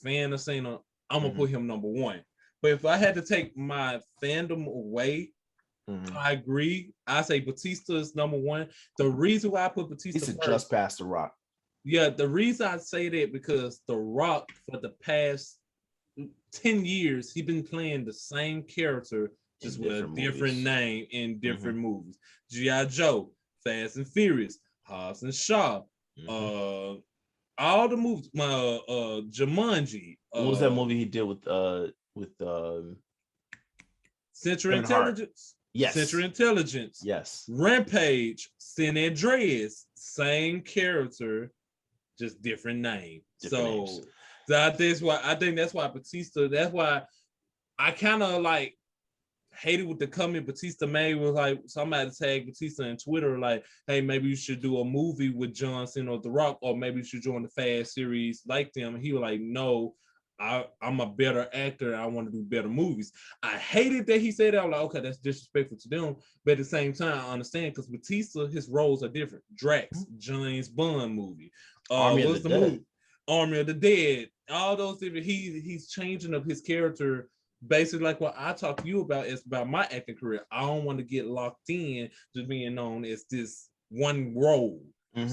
fan of Cena, I'm gonna put him number one. But if I had to take my fandom away, I agree. I say Batista is number one. The reason why I put Batista first, just past The Rock. Yeah, the reason I say that because The Rock for the past 10 years, he's been playing the same character, just with a different name in different movies. G.I. Joe, Fast and Furious, Hobbs and Shaw, all the movies, Jumanji. What was that movie he did with Central Intelligence? Yes. Central Intelligence. Yes. Rampage, San Andreas, same character, just different name. So I think that's why Batista, that's why I kind of like hated with the comment Batista made was like somebody tagged Batista on Twitter like, hey, maybe you should do a movie with John Cena or The Rock, or maybe you should join the Fast series like them. And he was like, no, I'm a better actor. I want to do better movies. I hated that he said that. I was like, okay, that's disrespectful to them. But at the same time, I understand because Batista, his roles are different. Drax, James Bond movie. What's the movie? Army of the Dead, all those different. He's changing up his character. Basically, like what I talk to you about is about my acting career. I don't want to get locked in to being known as this one role.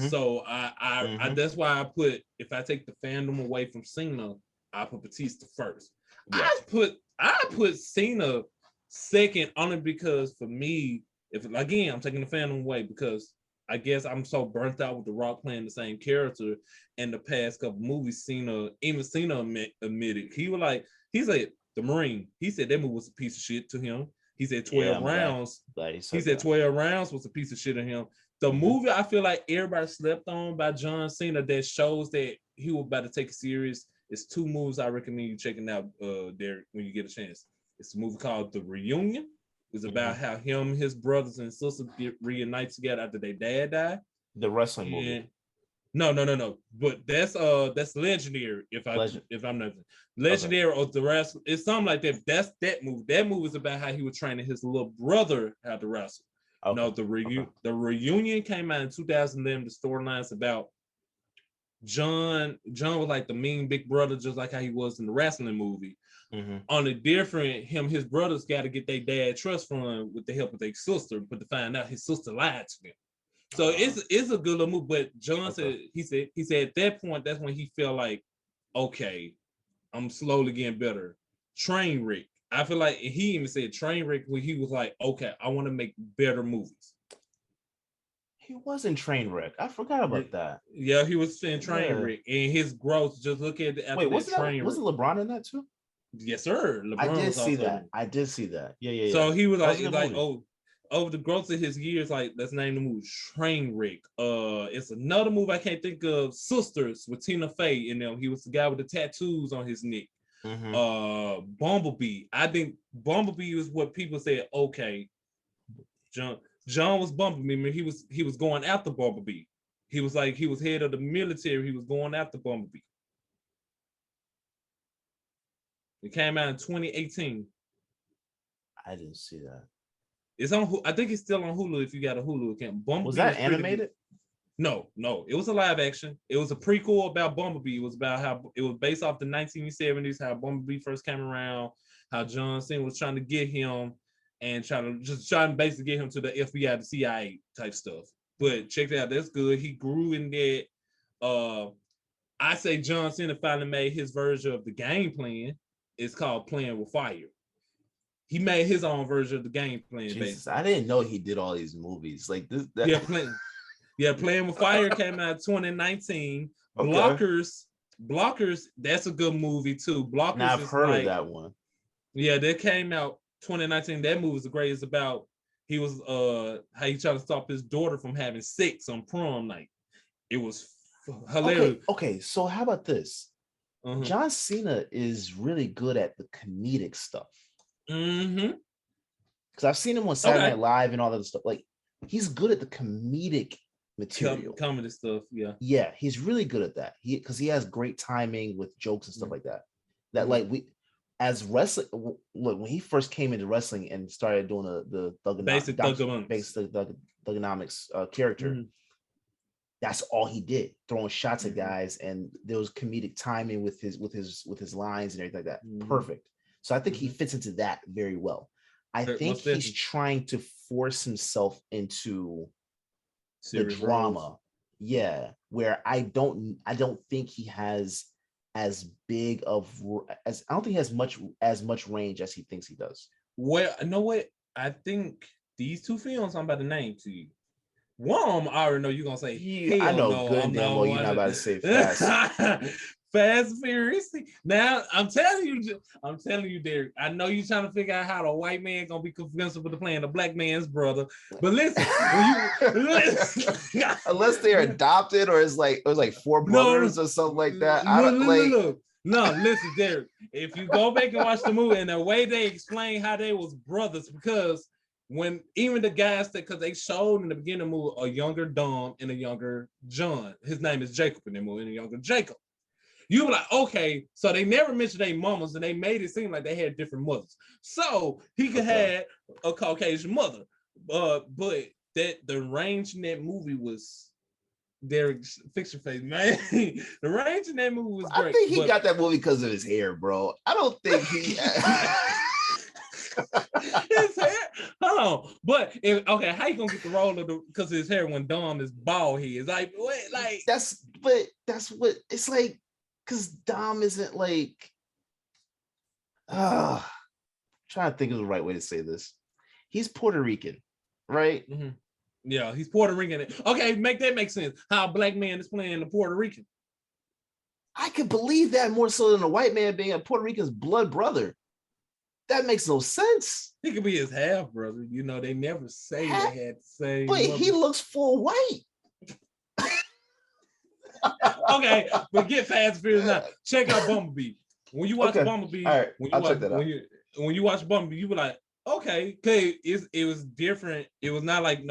So I that's why I put, if I take the fandom away from Cena, I put Batista first. Yeah. I put Cena second only because for me, if again I'm taking the fandom away because I guess I'm so burnt out with The Rock playing the same character in the past couple movies. Cena admitted he said the Marine. He said that movie was a piece of shit to him. He said 12 rounds. He said 12 rounds was a piece of shit to him. The movie I feel like everybody slept on by John Cena that shows that he was about to take it serious. It's 2 movies I recommend you checking out, Derrick, when you get a chance. It's a movie called The Reunion. It's about how him, his brothers and sisters get reunite together after their dad died. The wrestling movie. No. But that's Legendary. If I'm not Legendary or the wrestling, it's something like that. That's that movie. That movie is about how he was training his little brother how to wrestle. Okay. No, the reunion came out in 2011. The storyline's about John was like the mean big brother, just like how he was in the wrestling movie. Only different, his brothers got to get their dad trust fund with the help of their sister, but to find out his sister lied to them. So it's a good little move. But John said he said at that point, that's when he felt like, okay, I'm slowly getting better. Trainwreck. I feel like he even said Trainwreck when he was like, okay, I want to make better movies. He was in Trainwreck. I forgot about that. Yeah, he was in Trainwreck, and his growth. Just look at the wait, wasn't LeBron in that too? Yes, sir. LeBron I did see that. Yeah. So he was like, over the growth of his years, like let's name the movie Trainwreck. It's another movie I can't think of. Sisters with Tina Fey in them. He was the guy with the tattoos on his neck. Bumblebee. I think Bumblebee was what people said. Okay, John was Bumblebee. He was going after Bumblebee. He was like he was head of the military. He was going after Bumblebee. It came out in 2018. I didn't see that. It's on. I think it's still on Hulu if you got a Hulu account. Bumblebee was that animated? No. It was a live action. It was a prequel about Bumblebee. It was about how it was based off the 1970s, how Bumblebee first came around, how John Cena was trying to get him and trying to basically get him to the FBI, the CIA type stuff. But check it out, that's good. He grew in that. I say John Cena finally made his version of the game plan. It's called Playing with Fire. He made his own version of the game plan. Jesus, I didn't know he did all these movies like this. Playing with Fire came out 2019. Okay. Blockers, that's a good movie too. Blockers. Now I've heard of that one. Yeah, that came out 2019. That movie is great. It's about he was how he tried to stop his daughter from having sex on prom night. It was hilarious. Okay, so how about this? John Cena is really good at the comedic stuff. Because I've seen him on Saturday Night Live and all that stuff. Like he's good at the comedic material, comedy stuff. Yeah, he's really good at that. Because he has great timing with jokes and stuff like that. That like we as wrestling. Look, when he first came into wrestling and started doing the thugonomics character. That's all he did, throwing shots at guys, and there was comedic timing with his lines and everything like that. Perfect. So I think he fits into that very well. I think he's trying to force himself into the drama. Roles. Yeah, where I don't think he has as big of as I don't think he has as much range as he thinks he does. Well, you know what? I think these 2 films I'm about to name to you. One of them, I already know you're gonna say. I know good and damn well you're not about to say Fast. Fast and Furious. Now I'm telling you, Derrick. I know you're trying to figure out how the white man gonna be convinced with playing the black man's brother. But listen, unless they're adopted or it was like 4 brothers or something like that. No, listen, Derrick. If you go back and watch the movie and the way they explain how they was brothers, because when even the guys because they showed in the beginning of the movie a younger Dom and a younger John. His name is Jacob in the movie, and a younger Jacob. You were like, okay, so they never mentioned their mamas and they made it seem like they had different mothers. So he could have a Caucasian mother. But that the range in that movie was Derrick, fix your face, man. The range in that movie was great. I think he got that movie because of his hair, bro. I don't think he. His hair, hold on. But how you gonna get the role of the because his hair when Dom is bald? He is like what? Like that's what it's like. Because Dom isn't like. Trying to think of the right way to say this. He's Puerto Rican, right? Mm-hmm. Yeah, he's Puerto Rican. Okay, make sense. How a black man is playing the Puerto Rican. I could believe that more so than a white man being a Puerto Rican's blood brother. That makes no sense. He could be his half brother. You know, they never say they had to say. But he looks full white. Okay, but get Fast Furious now. Check out Bumblebee. When you watch Bumblebee, all right, I'll check that out. When you watch Bumblebee, you were like, okay, okay, it was different. It was not like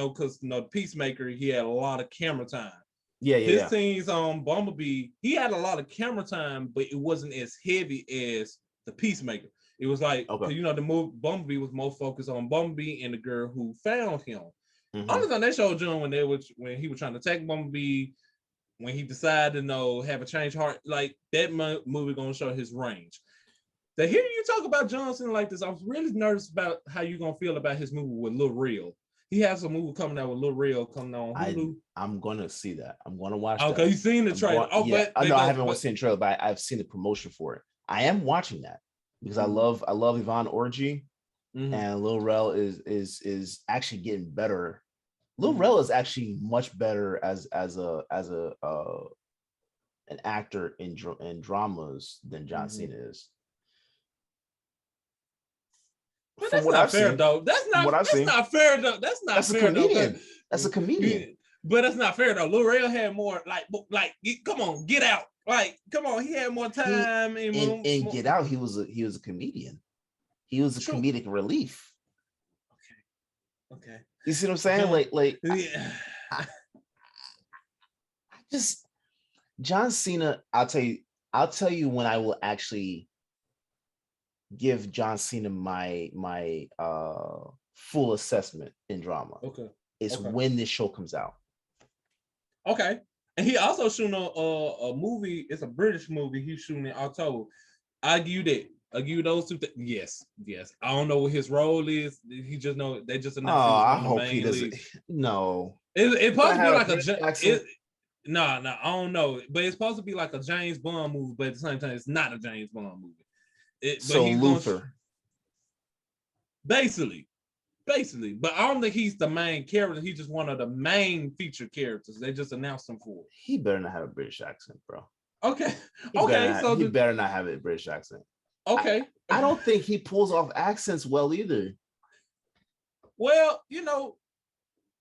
Peacemaker. He had a lot of camera time. His scenes on Bumblebee, he had a lot of camera time, but it wasn't as heavy as the Peacemaker. It was like, the movie Bumblebee was more focused on Bumblebee and the girl who found him. Mm-hmm. Only thing they showed John when he was trying to attack Bumblebee, when he decided to have a change heart, like that movie gonna show his range. To hear you talk about Johnson like this, I was really nervous about how you gonna feel about his movie with Lil Real. He has a movie coming out with Lil Real coming on Hulu. I'm gonna see that. I'm gonna watch that. Okay, you seen the trailer? I haven't seen the trailer, but I've seen the promotion for it. I am watching that because I love Yvonne Orji, and Lil Rel is actually getting better. Lil Rel is actually much better as an actor in dramas than John Cena is. But that's not fair, though. That's not fair, though. That's a comedian. That's a comedian. But that's not fair, though. Lil Rel had more, come on, Get Out. Like, come on, he had more time. In Get Out, he was a comedian. He was a comedic relief. Okay. You see what I'm saying? Yeah. I just John Cena. I'll tell you when I will actually give John Cena my full assessment in drama. Okay. It's when this show comes out. Okay. And he also shooting a movie. It's a British movie. He's shooting in October. I give you that. I give you those two things. Yes. I don't know what his role is. He just know they just announced. Oh, I hope he doesn't. No. It's supposed to be like I don't know. But it's supposed to be like a James Bond movie, but at the same time, it's not a James Bond movie. So Luther. Basically. But I don't think he's the main character. He's just one of the main featured characters. They just announced him for it. He better not have a British accent, bro. Okay. He better not have a British accent. Okay. I don't think he pulls off accents well either. Well,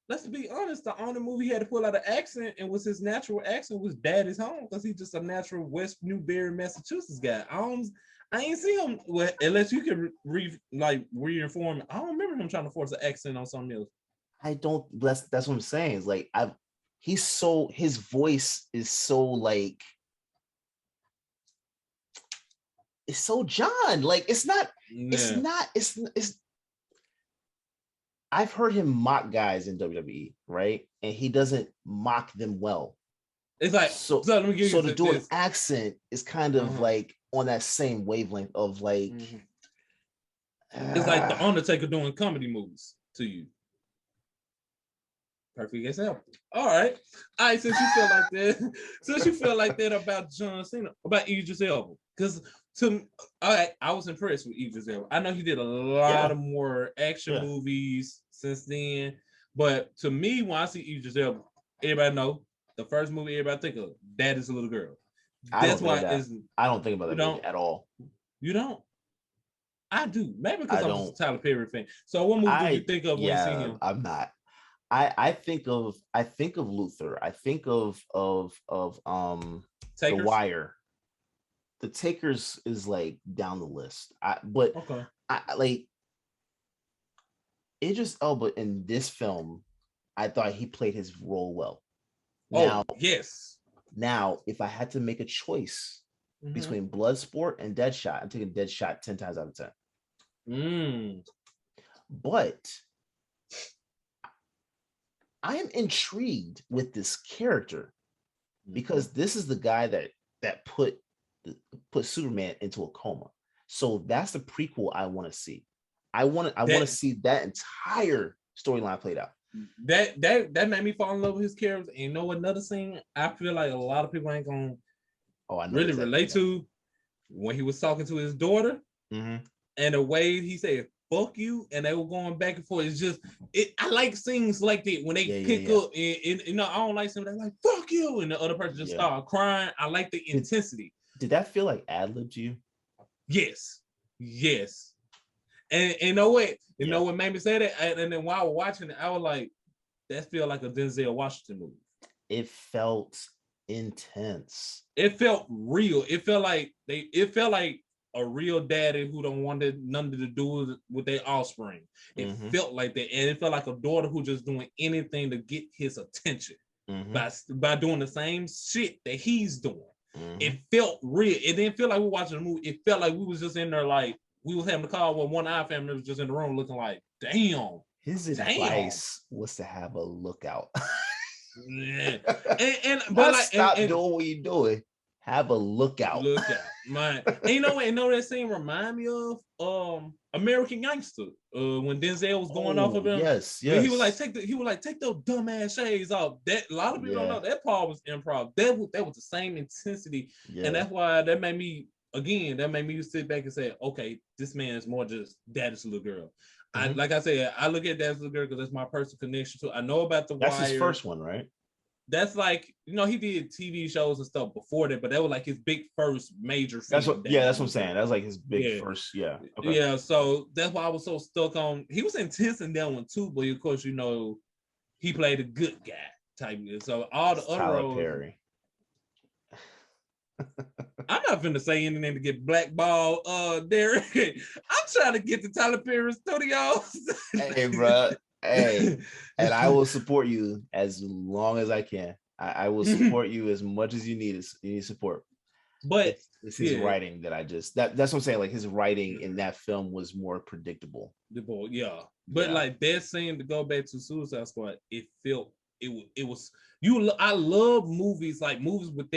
let's be honest. The only movie he had to pull out an accent and was his natural accent was Daddy's Home, because he's just a natural West Newbury, Massachusetts guy. I ain't see him unless you can re-inform. I don't remember him trying to force an accent on something else. I don't. That's what I'm saying. It's like his voice is so like. It's so John. Like it's not. I've heard him mock guys in WWE, right? And he doesn't mock them well. It's like so let me give you to do an accent is kind of like on that same wavelength of like. It's like the Undertaker doing comedy movies to you. Perfect example. All right. Since you feel like that about John Cena, about Idris Elba, because I was impressed with Idris Elba. I know he did a lot of more action movies since then, but to me, when I see Idris Elba, everybody know the first movie everybody think of, That Is a Little Girl. That's why I don't think about that movie at all. You don't? I do. Maybe because I'm a Tyler Perry fan. So what movie do you think of when you see him? I'm not. I think of Luther. I think of The Wire. The Takers is like down the list. Idris Elba in this film, I thought he played his role well. Now, if I had to make a choice between Bloodsport and Deadshot, I'm taking Deadshot 10 times out of 10. But I am intrigued with this character because this is the guy that put Superman into a coma. So that's the prequel I want to see. I want to see that entire storyline played out. That made me fall in love with his character. And you know another scene I feel like a lot of people ain't gonna really relate to, when he was talking to his daughter, and the way he said "fuck you," and they were going back and forth. It's just I like scenes like that when they pick up and you know, I don't like something like "fuck you" and the other person just start crying. I like the intensity. Did that feel like ad-lib to you? Yes. And you know what made me say that? And then while I was watching it, I was like, that feel like a Denzel Washington movie. It felt intense. It felt real. It felt like a real daddy who don't want nothing to do with their offspring. It felt like that. And it felt like a daughter who just doing anything to get his attention by doing the same shit that he's doing. It felt real. It didn't feel like we were watching a movie. It felt like we was just in there, like we was having a call with one of our family was just in the room looking like, damn. His advice was to have a lookout. Stop doing what you're doing. Have a lookout. Man. And you know that scene remind me of American Gangster when Denzel was going off of him. Yes. He was like, take those dumbass shades off. That a lot of people don't know that part was improv. That was the same intensity, and that's why that made me sit back and say, okay, this man is more just daddy's little girl. Like I said, I look at daddy's little girl because that's my personal connection to. I know about the Wire. That's his first one, right? That's like, he did TV shows and stuff before that, but that was like his big first major film. That's what I'm saying. That was like his big first, Okay. Yeah, so that's why I was so stuck on. He was intense in that one too, but of course, he played a good guy type. So all the other roles. Perry. I'm not finna say anything to get blackballed, Derrick. I'm trying to get to Tyler Perry Studios. Hey, bro. Hey, and I will support you as long as I can. I will support you as much as you need support. But it's his writing that's what I'm saying. Like his writing in that film was more predictable. But like that scene, to go back to Suicide Squad, it was I love movies with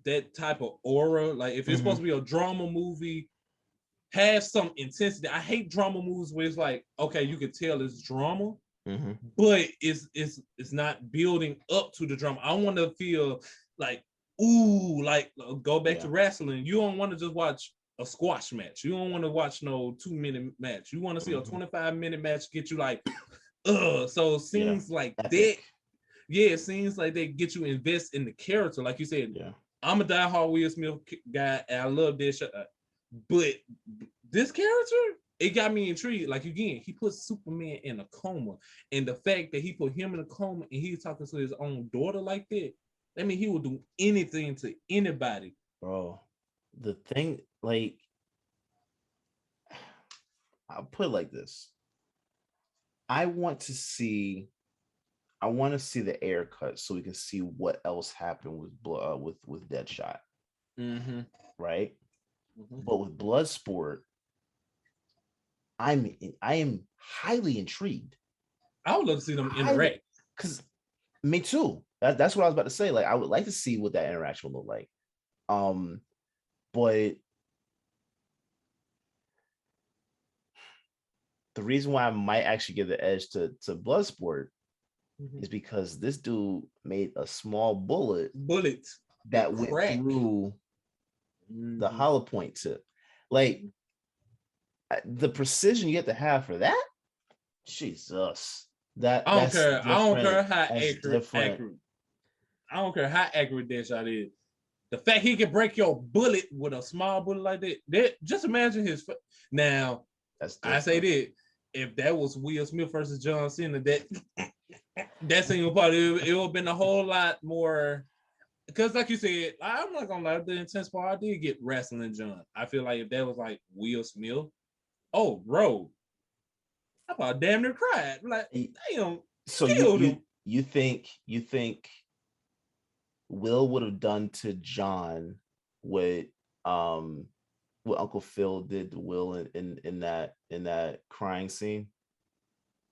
that type of aura. Like if it's supposed to be a drama movie, have some intensity. I hate drama movies where it's like, okay, you can tell it's drama, but it's not building up to the drama. I want to feel like, ooh, like go back to wrestling. You don't want to just watch a squash match. You don't want to watch no 2-minute match. You want to see a 25-minute match get you like, So scenes like that. Yeah, scenes like that get you invest in the character. Like you said, I'm a diehard Will Smith guy, and I love this. But this character, it got me intrigued. Like again, he put Superman in a coma, and the fact that he put him in a coma and he's talking to his own daughter like that, I mean, he will do anything to anybody. Bro, the thing, like, I'll put it like this: I want to see the air cut so we can see what else happened with Deadshot, right? But with Bloodsport, I am highly intrigued. I would love to see them interact. Because me too. That's what I was about to say. Like, I would like to see what that interaction will look like. But the reason why I might actually give the edge to Bloodsport is because this dude made a small bullet that went through the hollow point tip. Like the precision you get to have for that, Jesus. I don't care how accurate. I don't care how accurate that shot is. The fact he can break your bullet with a small bullet like that, just imagine his. Now, I say that if that was Will Smith versus John Cena, that scene would probably it would have been a whole lot more. Because like you said, I'm not gonna lie, the intense part, I did get wrestling John. I feel like if that was like Will Smith, oh bro, I about damn near cried. Like, damn. So you think Will would have done to John what Uncle Phil did to Will in that crying scene?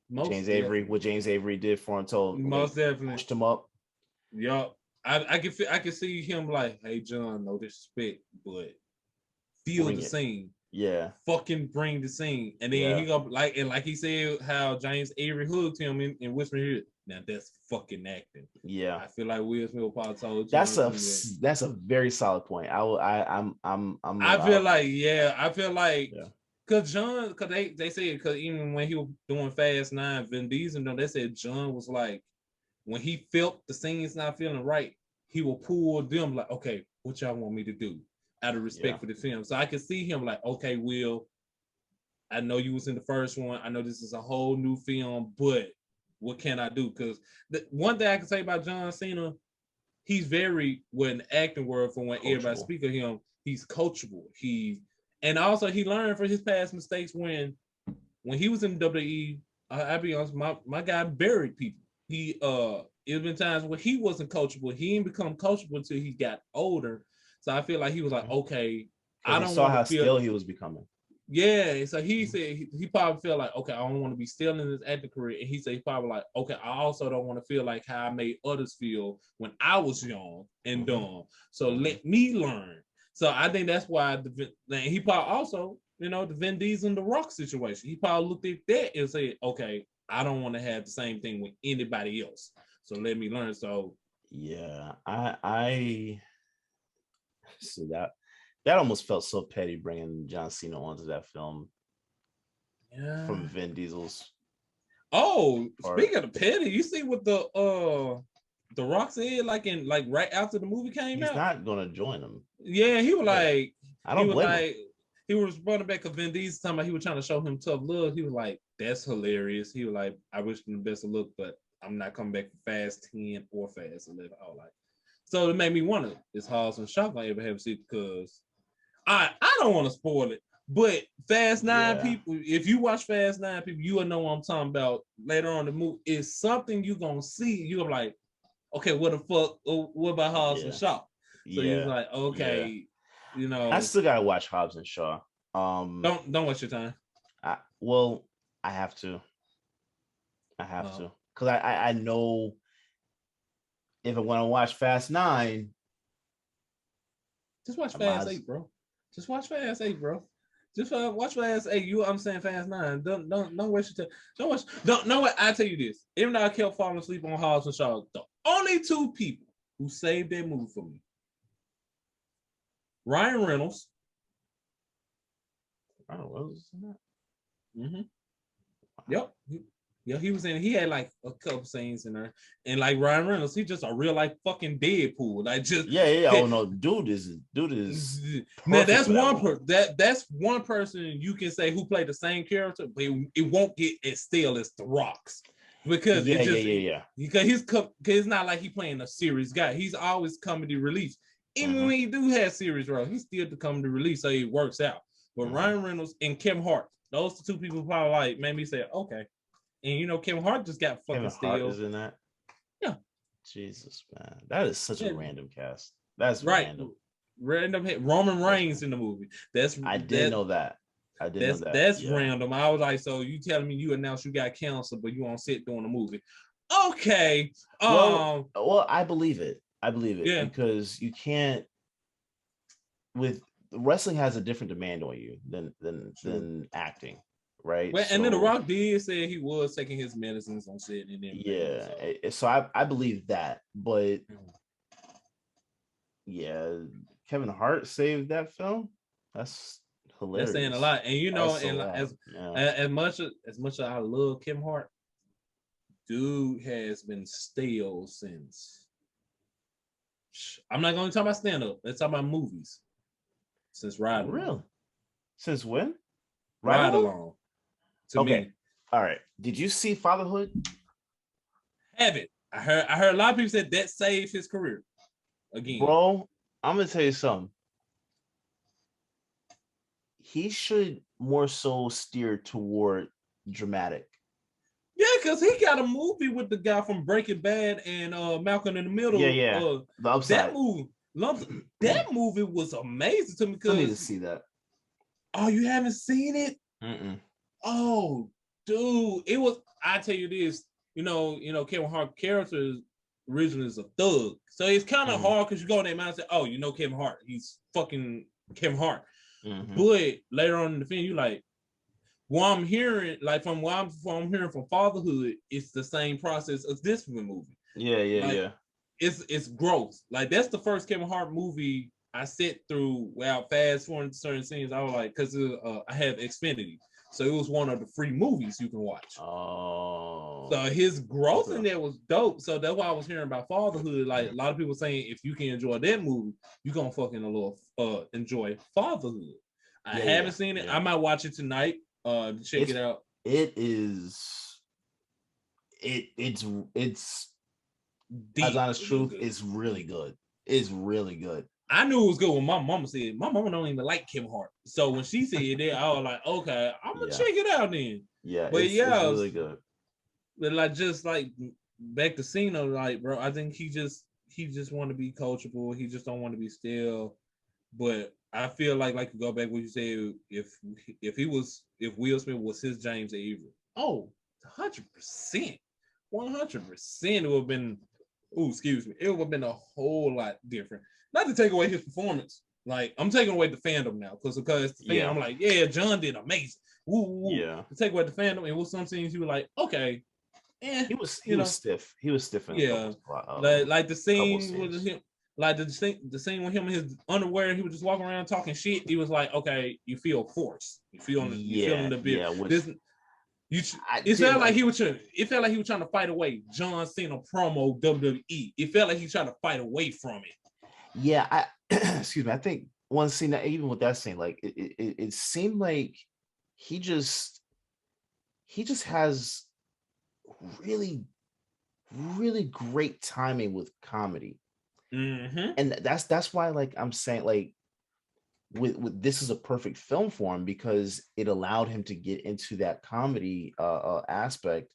What James Avery did for him, most definitely pushed him up. Yup. I can see him like, hey John, no disrespect, but feel Bring the it. scene. Yeah. Fucking bring the scene. And then he go like he said how James Avery hugged him in Whisper Hill. Now that's fucking acting. Yeah. I feel like Will Smith probably told That's John a very solid point. I feel like yeah. because John, because they said, because even when he was doing Fast 9, Vin Diesel, they said John was like, when he felt the scenes not feeling right, he will pull them like, okay, what y'all want me to do? Out of respect for the film. So I can see him like, okay, Will, I know you was in the first one. I know this is a whole new film, but what can I do? Because the one thing I can say about John Cena, he's very, well, in the acting world, from when everybody speak of him, he's coachable. And also he learned from his past mistakes when he was in WWE. I'll be honest, my guy buried people. It's been times where he wasn't coachable. He didn't become coachable until he got older. So I feel like he was like, okay, I don't want to feel still he was becoming. Yeah, so he said he probably felt like, okay, I don't want to be still in this acting career. And he said he probably like, okay, I also don't want to feel like how I made others feel when I was young and dumb. So let me learn. So I think that's why he probably also, the Vin Diesel and The Rock situation. He probably looked at that and said, okay, I don't want to have the same thing with anybody else. So let me learn. So yeah, I see that almost felt so petty bringing John Cena onto that film from Vin Diesel's. Oh, speaking of petty, you see what the Rock said like right after the movie came out? He's not gonna join them. Yeah, he was like, I don't blame him. He was running back of Vin Diesel talking about he was trying to show him tough love. He was like, that's hilarious. He was like, I wish him the best of luck, but I'm not coming back for Fast 10 or Fast 11. I was like, so it made me wonder, is Hobbs and Shaw gonna ever have a sequel? Because I don't want to spoil it, but Fast 9 people, if you watch Fast 9 people, you will know what I'm talking about later on in the movie. It's something you're gonna see. You're like, okay, what the fuck? What about Hobbs and Shaw? So you're like, okay, I still gotta watch Hobbs and Shaw. Don't waste your time. I have to. Because I know if I want to watch Fast 9, just watch Fast 8, bro. Just watch Fast 8, bro. Just watch Fast 8. I'm saying Fast 9. Don't waste your time. Don't know what I tell you this. Even though I kept falling asleep on Hobbs and Shaw, the only two people who saved that movie for me, Ryan Reynolds. Mm-hmm. Yep. Yeah, he was in. He had like a couple scenes in there, and like Ryan Reynolds, he's just a real life fucking Deadpool. Like just Oh no, dude is. Now that's that's one person you can say who played the same character, but it won't get as stale as The Rock's because because it's not like he playing a serious guy. He's always comedy relief. Even when he do have serious role, he's still the comedy relief, so it works out. But Ryan Reynolds and Kevin Hart, those the two people probably like made me say, okay. And Kevin Hart just got fucking stale. Kevin Hart is in that? Yeah. Jesus, man. That is such a random cast. That's right. Random hit. Roman Reigns in the movie. I didn't know that. That's random. I was like, so you telling me you announced you got cancer, but you on set doing the movie. Okay. Well, I believe it. Because you can't with wrestling has a different demand on you than acting. Right. Well, and then The Rock did say he was taking his medicines on set and everything. Yeah. So I believe that, but Kevin Hart saved that film. That's hilarious. That's saying a lot. And as much as I love Kevin Hart, dude has been stale since. I'm not going to talk about stand-up. Let's talk about movies. Since Ride Along. Really? Since when? Ride Along. To me. All right. Did you see Fatherhood? Haven't. I heard a lot of people said that saved his career. Again. Bro, I'm gonna tell you something. He should more so steer toward dramatic. Yeah, because he got a movie with the guy from Breaking Bad and Malcolm in the Middle. The Upside. That movie was amazing to me. Because I need to see that. Oh, you haven't seen it? Mm-mm. Oh, dude, it was. I tell you this, Kevin Hart character originally is a thug. So it's kind of hard because you go in that mind and say, oh, you know Kevin Hart. He's fucking Kevin Hart. But later on in the film, you like, what I'm hearing, like from what I'm hearing from Fatherhood, it's the same process as this movie. Yeah. It's growth. Like that's the first Kevin Hart movie I sit through without fast forwarding certain scenes. I was like, because I have Xfinity, so it was one of the free movies you can watch. Oh, so his growth in there was dope. So that's why I was hearing about Fatherhood. Like a lot of people saying, if you can enjoy that movie, you gonna fucking enjoy Fatherhood. I haven't seen it. I might watch it tonight. Check it out. It's deep. As honest truth, it's really good. It's really good. I knew it was good when my mama said. My mama don't even like Kevin Hart, so when she said that, I was like, okay, I'm gonna check it out then. Yeah, but it's really good. But like, just like back to Cena, like, bro, I think he just want to be coachable. He just don't want to be still. But I feel like you go back what you said, if Will Smith was his James Avery, 100%, 100%, it would have been. Oh, excuse me. It would have been a whole lot different. Not to take away his performance. Like, I'm taking away the fandom now. Because the fandom, I'm like, yeah, John did amazing. Woo. Yeah. To take away the fandom, and with some scenes, you were like, okay. He was stiff. He was stiff. Like the scene with him. Like the scene with him in his underwear, he was just walking around talking shit. He was like, okay, you feel forced. You feeling the bit. It felt like he was trying to fight away John Cena promo WWE. It felt like he was trying to fight away from it. Yeah, excuse me. I think one scene, even with that scene, like it seemed like he just has really, really great timing with comedy. And that's why, like I'm saying, like with this is a perfect film for him because it allowed him to get into that comedy aspect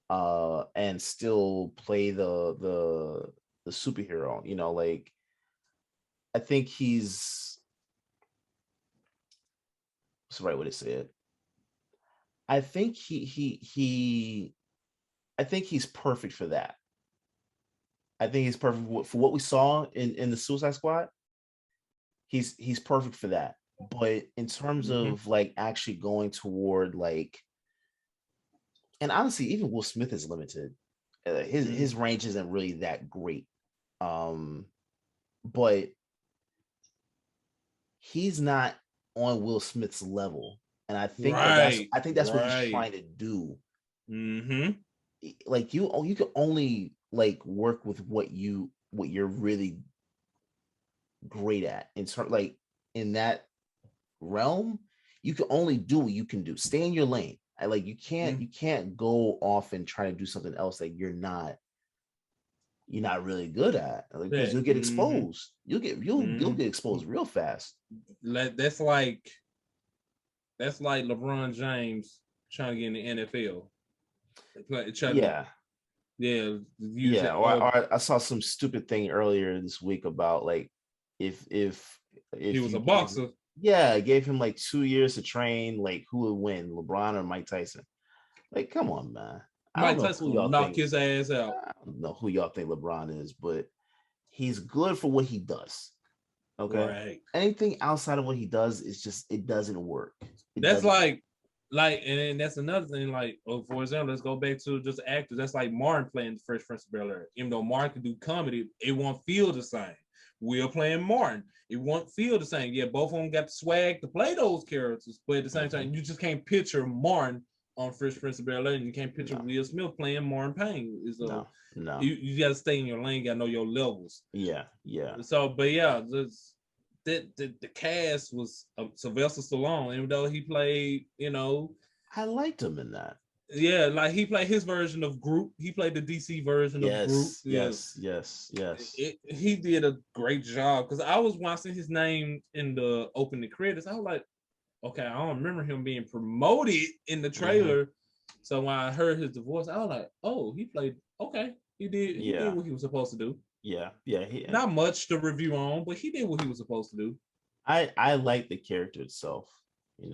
and still play the superhero. You know, like I think what's the right way to say it? I think I think he's perfect for that. I think he's perfect for what we saw in the Suicide Squad. He's perfect for that. But in terms of like actually going toward like, and honestly, even Will Smith is limited. His range isn't really that great. But he's not on Will Smith's level, and I think that's what he's trying to do. Like you can only like work with what you're really great at in terms, like in that realm. You can only do what you can do. Stay in your lane. Like you can't go off and try to do something else that you're not really good at, because you'll get exposed. You'll get exposed real fast. That's like LeBron James trying to get in the NFL. Or I saw some stupid thing earlier this week about like if he was a boxer. Gave him like 2 years to train. Like who would win, LeBron or Mike Tyson? Like, come on, man. Mike Tyson will knock his ass out. I don't know who y'all think LeBron is, but he's good for what he does. Okay. Right. Anything outside of what he does is just, it doesn't work. That's like, and that's another thing. Like, for example, let's go back to just actors. That's like Martin playing the Fresh Prince of Bel-Air. Even though Martin can do comedy, it won't feel the same. Will playing Martin, it won't feel the same. Yeah, both of them got the swag to play those characters, but at the same time, you just can't picture Martin on Fresh Prince of Bel-Air, and you can't picture Will Smith playing Martin Payne. No. You got to stay in your lane. You got to know your levels. Yeah. So, but yeah, the cast was Sylvester Stallone, even though he played, I liked him in that. Yeah, like he played his version of Groot. He played the DC version of Groot. Yes. He did a great job, because I was watching his name in the opening credits. I was like, okay, I don't remember him being promoted in the trailer. So when I heard his voice, I was like, oh, he played. Okay, he did what he was supposed to do. Yeah. Not much to review on, but he did what he was supposed to do. I like the character itself. It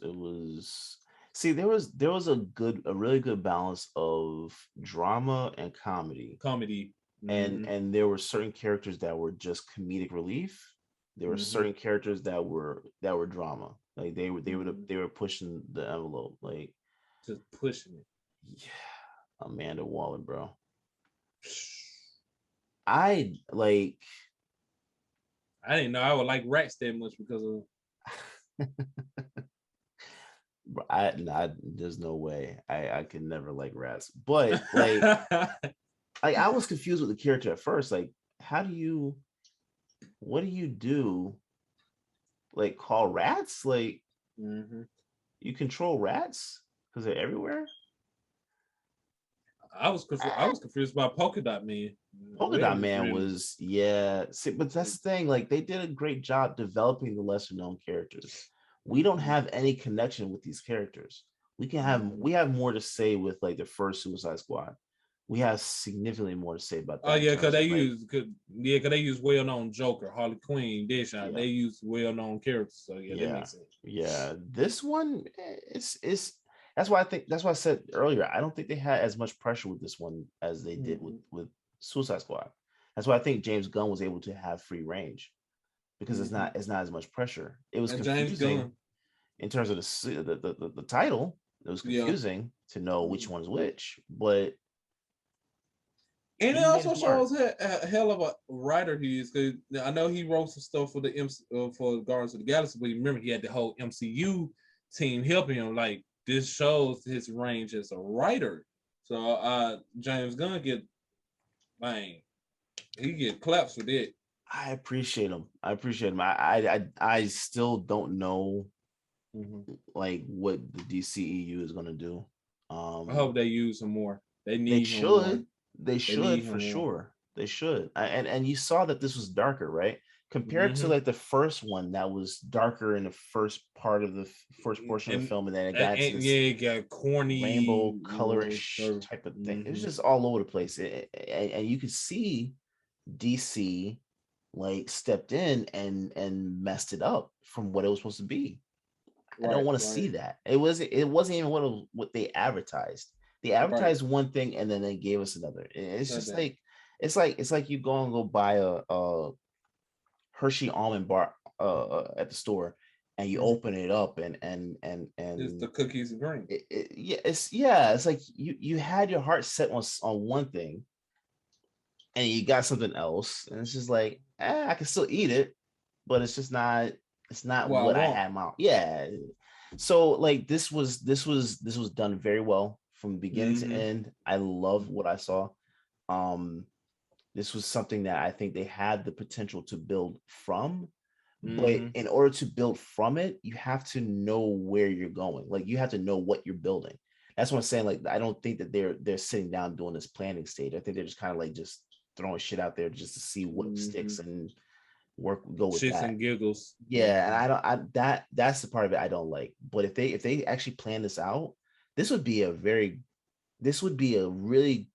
was. See, there was a really good balance of drama and comedy. and there were certain characters that were just comedic relief. There were certain characters that were drama. Like they were pushing the envelope. Like just pushing it. Yeah, Amanda Waller, bro. I like. I didn't know I would like rats that much because of. There's no way I could never like rats. But like, I was confused with the character at first. Like, what do you do? Like, call rats? Like, you control rats because they're everywhere. I was confused by Polka Dot Man. Polka Dot Man was, yeah. See, but that's the thing. Like, they did a great job developing the lesser known characters. We don't have any connection with these characters. We have more to say with like the first Suicide Squad. We have significantly more to say about that. Oh yeah, because they use well known Joker, Harley Quinn, Deadshot. They use well known characters. So that makes sense. Yeah, this one it's that's why I said earlier, I don't think they had as much pressure with this one as they did with Suicide Squad. That's why I think James Gunn was able to have free range because it's not as much pressure. It was confusing in terms of the title. It was confusing to know which one's which, but and it also shows a hell of a writer he is. Because I know he wrote some stuff for for Guardians of the Galaxy, but remember he had the whole MCU team helping him. Like this shows his range as a writer. So James Gunn he get claps for that. I appreciate him. I still don't know like what the DCEU is gonna do. I hope they use him more. They should for sure. They should. And you saw that this was darker, right? Compared to like the first one that was darker in the first part of the first portion of the film, and then it got corny rainbow colorish type of thing. It was just all over the place. And you could see DC like stepped in and messed it up from what it was supposed to be. I don't want to see that. It wasn't even what they advertised. They advertised one thing and then they gave us another. It's just like it's like you go buy a Hershey almond bar at the store and you open it up and it's the cookies and cream. It's like you had your heart set on one thing and you got something else and it's just like I can still eat it, but it's just not what I had in my so like this was done very well from beginning to end. I love what I saw. This was something that I think they had the potential to build from, but in order to build from it, you have to know where you're going. Like you have to know what you're building. That's what I'm saying. Like I don't think that they're sitting down doing this planning stage. I think they're just kind of like just throwing shit out there just to see what sticks and go with shits that. And giggles. Yeah, and that's the part of it I don't like. But if they actually plan this out, this would be a really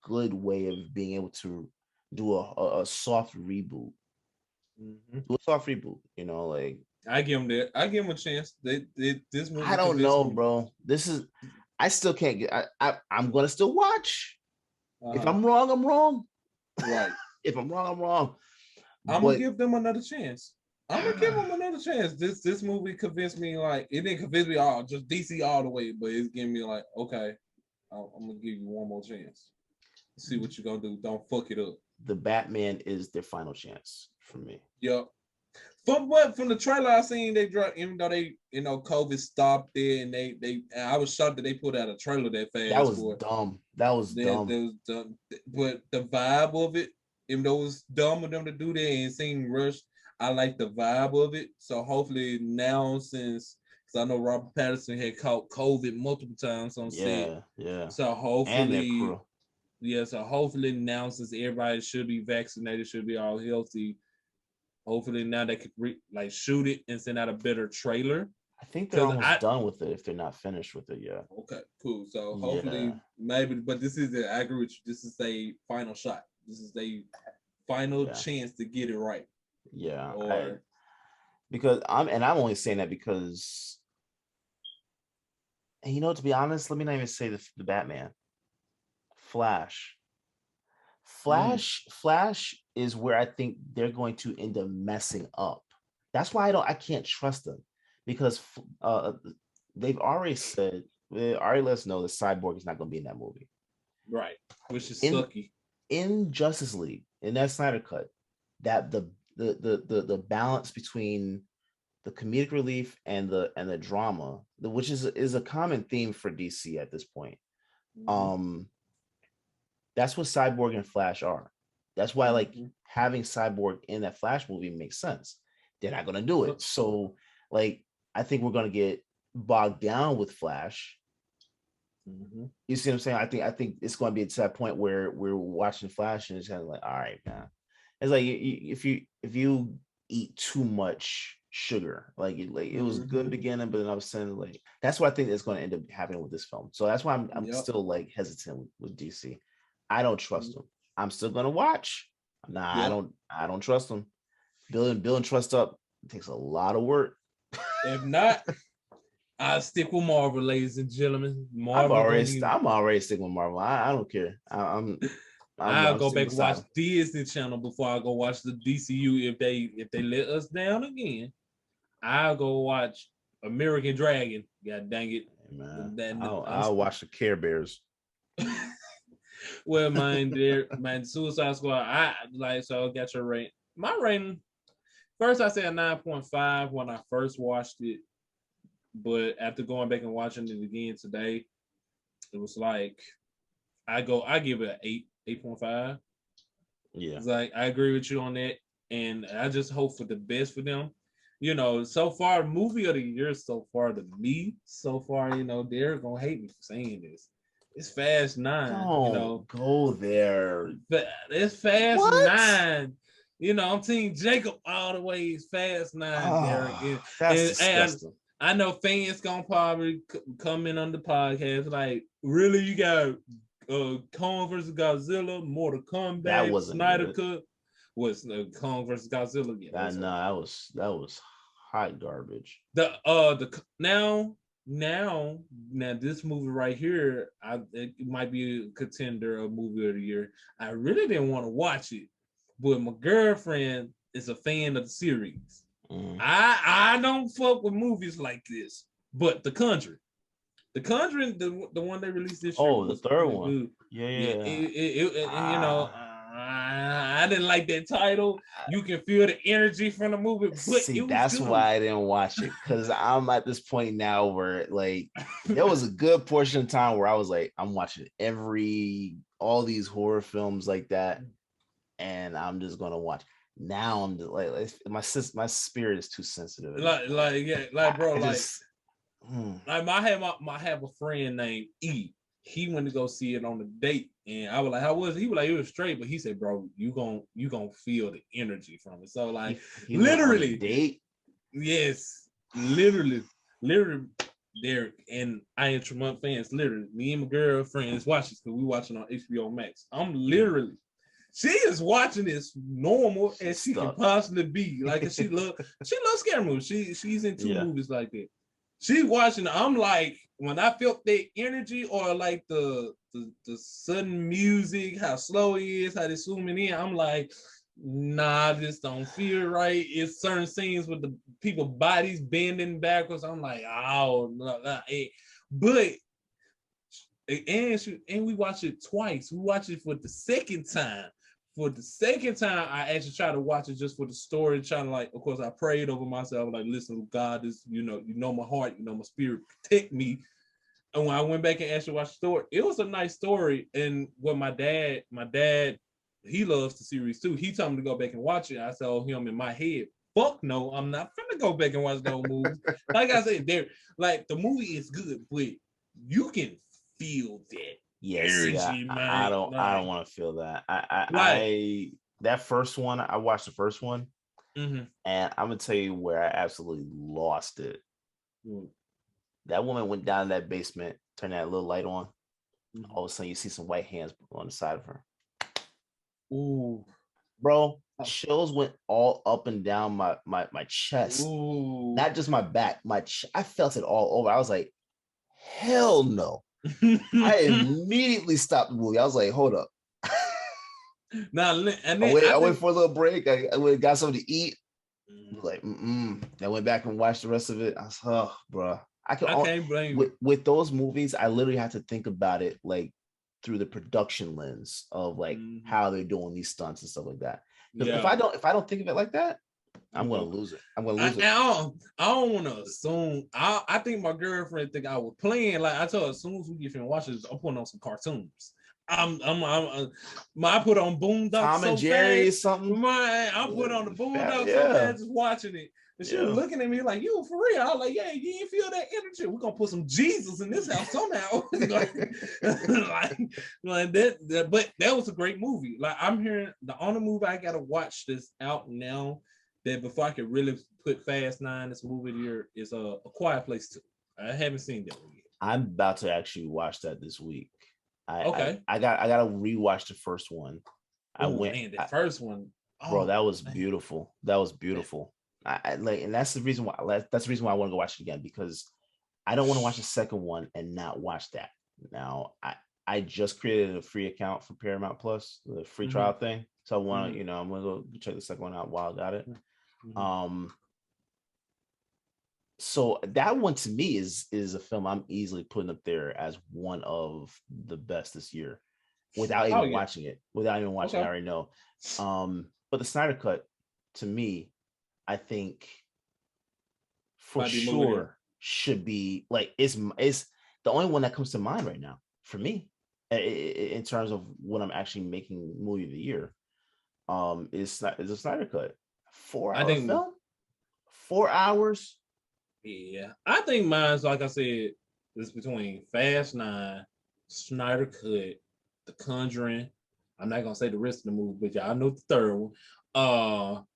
good way of being able to do a soft reboot. Do a soft reboot, like I give them that. I give them a chance. This movie. I don't know, bro. I still can't get. I'm gonna still watch. If I'm wrong, I'm wrong. Right. If I'm wrong, I'm wrong. I'm gonna give them another chance. This movie convinced me. Like it didn't convince me all just DC all the way, but it's giving me like, okay, I'm gonna give you one more chance. See what you're gonna do. Don't fuck it up. The Batman is their final chance for me. Yep. From the trailer I seen, they dropped, even though they COVID stopped it, and I was shocked that they put out a trailer that fast. That was dumb. But the vibe of it, even though it was dumb of them to do that and seem rushed, I like the vibe of it. So hopefully now, because I know Robert Pattinson had caught COVID multiple times on set. Yeah. So hopefully, so hopefully now, since everybody should be vaccinated, should be all healthy. Hopefully now they could shoot it and send out a better trailer. I think they're almost done with it if they're not finished with it yet. Okay, cool. So hopefully maybe, but I agree with you. This is a final shot. This is a final chance to get it right. Yeah. Because I'm only saying that because, and to be honest, let me not even say the Batman. Flash Flash is where I think they're going to end up messing up. That's why I can't trust them, because they've already said, they already let us know that Cyborg is not going to be in that movie, right? Which is sucky. In Justice League, in that Snyder cut, that the balance between the comedic relief and the drama, which is a common theme for DC at this point. That's what Cyborg and Flash are. That's why like having Cyborg in that Flash movie makes sense. They're not gonna do it. So like I think we're gonna get bogged down with Flash. You see what I'm saying? I think it's gonna be to that point where we're watching Flash and it's kind of like, all right, man. It's like if you eat too much sugar, like it was good beginning, but then I was saying like that's what I think is going to end up happening with this film. So that's why I'm still like hesitant with DC. I don't trust them. I'm still gonna watch. Nah, I don't trust them. Building trust up takes a lot of work. If not, I'll stick with Marvel, ladies and gentlemen. Marvel. I'm already sticking with Marvel. I don't care. I'll go back and watch Disney Channel before I go watch the DCU. If they let us down again, I'll go watch American Dragon. God dang it. Man, I'll watch the Care Bears. Well, man, Suicide Squad. I got your rating. My rating, first I said a 9.5 when I first watched it, but after going back and watching it again today, it was like I give it an 8.5. Yeah, it's like I agree with you on that, and I just hope for the best for them. You know, so far, movie of the year so far to me, so far, you know, they're gonna hate me for saying this. It's Fast 9. Don't go there. It's Fast 9. You know, I'm Team Jacob all the way. It's Fast 9, Derrick. That's disgusting. I know fans gonna probably come in on the podcast like, really, you got Kong versus Godzilla, Mortal Kombat, that wasn't Snyder good. Cut. Was Kong versus Godzilla? Yeah, that was hot garbage. Now this movie right here, it might be a contender of movie of the year. I really didn't want to watch it, but my girlfriend is a fan of the series. I don't fuck with movies like this, but The Conjuring, the one they released this year. Oh, the third one. Good. Yeah. You know, I didn't like that title. You can feel the energy from the movie. But see, that's good. Why I didn't watch it, because I'm at this point now where like there was a good portion of time where I was like, I'm watching all these horror films like that, and I'm just gonna watch. Now I'm just like my spirit is too sensitive. I have a friend named E. He went to go see it on a date, and I was like, "How was it?" He was like, "It was straight," but he said, "Bro, you gonna feel the energy from it." So like, he literally, date. Yes, literally, Derrick and I Am Tramont fans. Literally, me and my girlfriend is watching because we watching on HBO Max. I'm literally. She is watching this normal as she can possibly be. Like she loves scary movies. She's in two movies like that. She's watching. I'm like, when I felt that energy or like the sudden music, how slow it is, how they zooming in, I'm like, nah, this don't feel right. It's certain scenes with the people bodies bending backwards. I'm like, oh no, but. And we watch it twice. We watch it for the second time. For the second time, I actually tried to watch it just for the story, trying to like, of course, I prayed over myself, like, listen, God is, you know my heart, you know my spirit, protect me. And when I went back and actually watched the story, it was a nice story. And what my dad, he loves the series too. He told me to go back and watch it. I told him in my head, fuck no, I'm not finna go back and watch those movies. Like I said, like the movie is good, but you can feel that. Yes, energy, man. I don't want to feel that. That first one, I watched the first one, and I'm gonna tell you where I absolutely lost it. That woman went down in that basement, turned that little light on. All of a sudden, you see some white hands on the side of her. Ooh, bro, chills went all up and down my chest. Ooh. Not just my back. I felt it all over. I was like, hell no. I immediately stopped the movie. I was like, hold up. Now, and I then went for a little break. I went and got something to eat. Mm. Like, I went back and watched the rest of it. I was, oh, bro. I can't blame you. With those movies, I literally have to think about it like through the production lens of like how they're doing these stunts and stuff like that. Because if I don't think of it like that, I'm gonna lose it. I'm gonna lose it. I don't want to assume. I think my girlfriend think I was playing. Like I told her, as soon as we get finished watching this, I'm putting on some cartoons. I put on Boondocks Tom and so Jerry fast. something. I put on the Boondocks so fast just watching it. And she was Yeah. looking at me like, "You for real?" I was like, "Yeah, you didn't feel that energy. We're gonna put some Jesus in this house somehow." like that. But that was a great movie. Like I'm hearing the only movie I gotta watch that's out now that before I could really put Fast 9 this movie here is a Quiet Place 2. I haven't seen that one yet. I'm about to actually watch that this week. Okay. I gotta rewatch the first one. The first one. Bro, that was beautiful. That was beautiful. I like, and that's the reason why I want to go watch it again, because I don't want to watch the second one and not watch that. Now I just created a free account for Paramount Plus, the free trial thing. So I want to, I'm gonna go check the second one out while I got it. So that one to me is a film I'm easily putting up there as one of the best this year without even watching it. Without even watching it, I already know. But the Snyder Cut, to me, I think for sure should be like it's the only one that comes to mind right now for me in terms of what I'm actually making movie of the year. Is a Snyder Cut. 4-hour film, 4 hours. Yeah, I think mine's, like I said, is between Fast 9, Snyder Cut, The Conjuring. I'm not gonna say the rest of the movie, but y'all know the third one.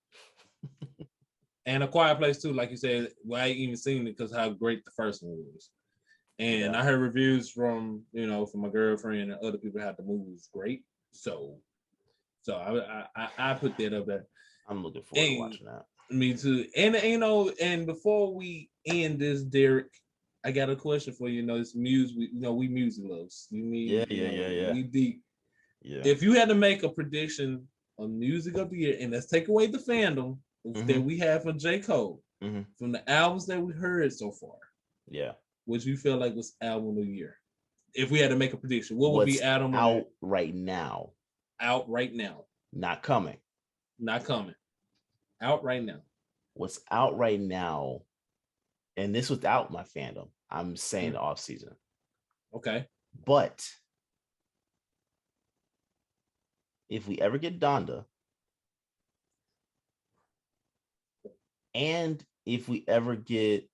And A Quiet Place 2, like you said, well, I ain't even seen it because how great the first one was. And I heard reviews from from my girlfriend and other people how the movie was great. So I put that up there. I'm looking forward to watching that. Me too. And and before we end this, Derrick, I got a question for you. It's music. We music loves. We deep. Yeah. If you had to make a prediction of music of the year, and let's take away the fandom that we have from J. Cole, from the albums that we heard so far. Yeah. What you feel like was album of the year? If we had to make a prediction, what would be album out right now? Out right now. Not coming. Not coming. Out right now. What's out right now, and this without my fandom, I'm saying the off season. Okay. But if we ever get Donda, and if we ever get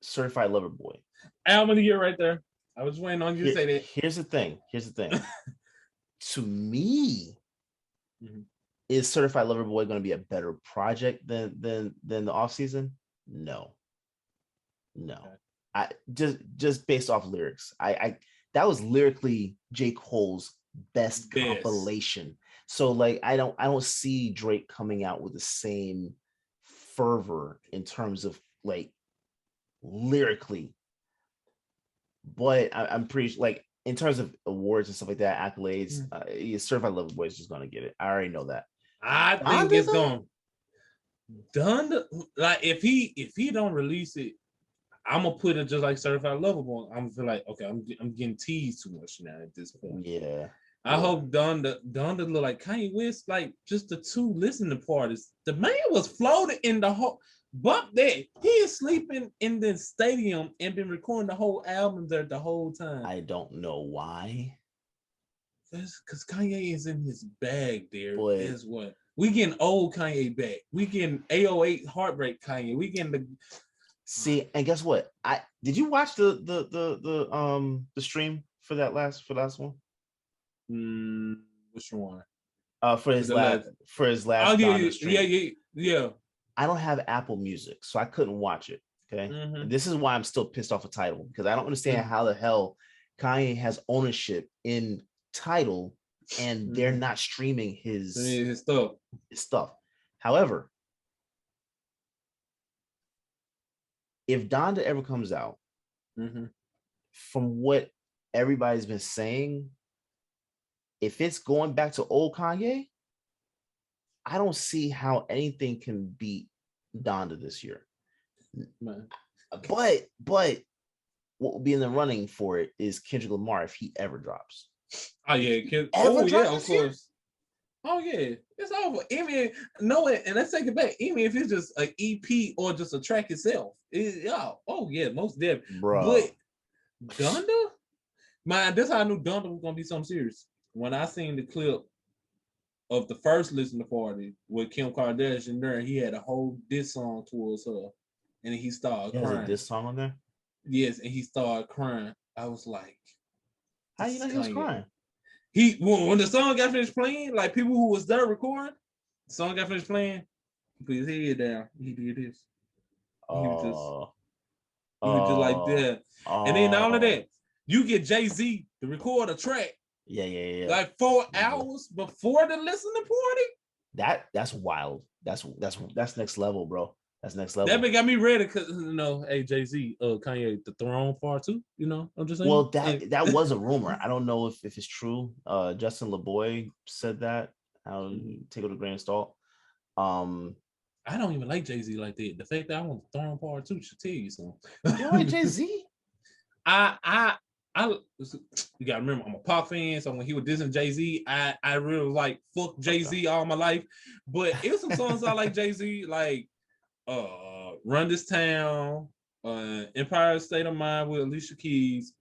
Certified Lover Boy, album of the year right there. I was waiting on you to say that. Here's the thing. To me, is Certified Lover Boy going to be a better project than the off season? No. Okay. I just based off lyrics. I that was lyrically J. Cole's best compilation. So like I don't see Drake coming out with the same fervor in terms of like lyrically. But I'm pretty like in terms of awards and stuff like that, accolades, Certified Lover Boy is just gonna get it. I already know that. I think it's going done. Like if he don't release it, I'm gonna put it just like Certified Lover Boy. I'm feel like okay, I'm getting teased too much now at this point. Yeah. I hope Donda look like Kanye West, like just the two listening parties. The man was floating in the whole bump there. He is sleeping in the stadium and been recording the whole album there the whole time. I don't know why. Because Kanye is in his bag there. Is what we getting old Kanye back. We getting 808 heartbreak Kanye. We getting the see, and guess what? Did you watch the stream for that last one? Which one? For his last. Oh yeah. I don't have Apple Music, so I couldn't watch it. Okay, this is why I'm still pissed off with Tidal, because I don't understand how the hell Kanye has ownership in Tidal and they're not streaming his stuff. However, if Donda ever comes out, from what everybody's been saying, if it's going back to old Kanye, I don't see how anything can beat Donda this year. Man. But what will be in the running for it is Kendrick Lamar if he ever drops. Oh yeah, of course. Oh yeah, it's over. Even and let's take it back. Even if it's just an EP or just a track itself, most definitely. Bro. But Donda, man, that's how I knew Donda was gonna be something serious. When I seen the clip of the first listening party with Kim Kardashian there, he had a whole diss song towards her, and he started crying. There's a diss song on there. Yes, and he started crying. I was like, how you know he was crying? When the song got finished playing, like people who was there recording, the song got finished playing, he put his head down. He did this. He was just like that. And then not only that, you get Jay-Z to record a track. Yeah. Like 4 hours before the listening party. That's wild. That's next level, bro. That's next level. That got me ready because hey Jay-Z, Kanye, the Throne Part 2. I'm just saying. Well, that was a rumor. I don't know if it's true. Justin LeBoy said that. I'll take it with a grain of salt. I don't even like Jay-Z like that. The fact that I want the Throne Part 2 should tell you something. You don't like Jay-Z? You gotta remember, I'm a pop fan, so when he was dissing Jay-Z, I really was like fuck Jay-Z all my life. But it was some songs I like Jay-Z, like Run This Town, Empire State of Mind with Alicia Keys.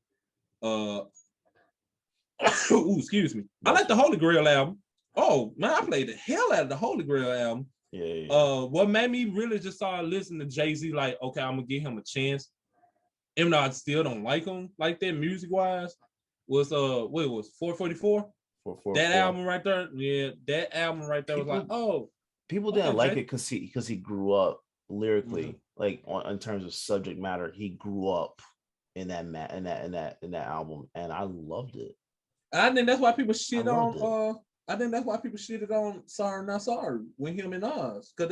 Excuse me. I like the Holy Grail album. Oh man, I played the hell out of the Holy Grail album. Yeah. What made me really just start listening to Jay-Z, like, okay, I'm gonna give him a chance. Even though I still don't like him like that music wise, was what it was 444? That album right there. Yeah, that album right there was like, people didn't like it because he grew up lyrically, like in terms of subject matter. He grew up in that album, and I loved it. I think that's why people shit on I think that's why people shitted on Sorry Not Sorry when him and Nas, because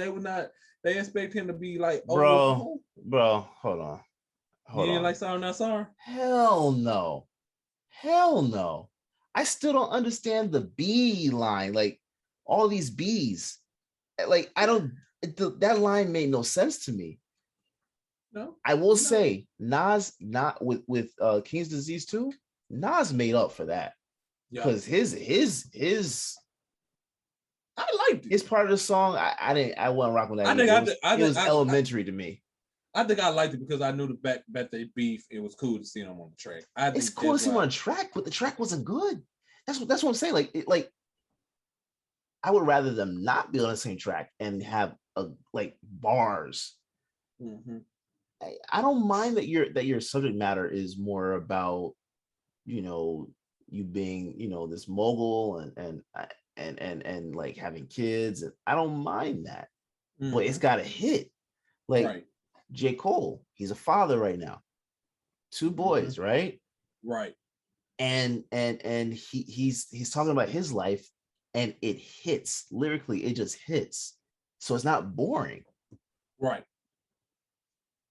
they expect him to be like, bro, hold on. You didn't like Sorry Not Sorry? Hell no. I still don't understand the B line, like all these B's. Like that line made no sense to me. No, I will say Nas not with King's Disease 2, Nas made up for that. Because his I liked it. His part of the song, I wasn't rocking with that. It was elementary to me. I think I liked it because I knew the back they beef. It was cool to see them on the track. It's cool to see them on a track, but the track wasn't good. That's what I'm saying. Like I would rather them not be on the same track and have like bars. Mm-hmm. I don't mind that your subject matter is more about, you being, this mogul and like having kids, and I don't mind that. Mm-hmm. But it's got to hit. Like right. J. Cole, he's a father right now. 2 boys, right? Right. And he's talking about his life, and it hits lyrically. It just hits. So it's not boring. Right.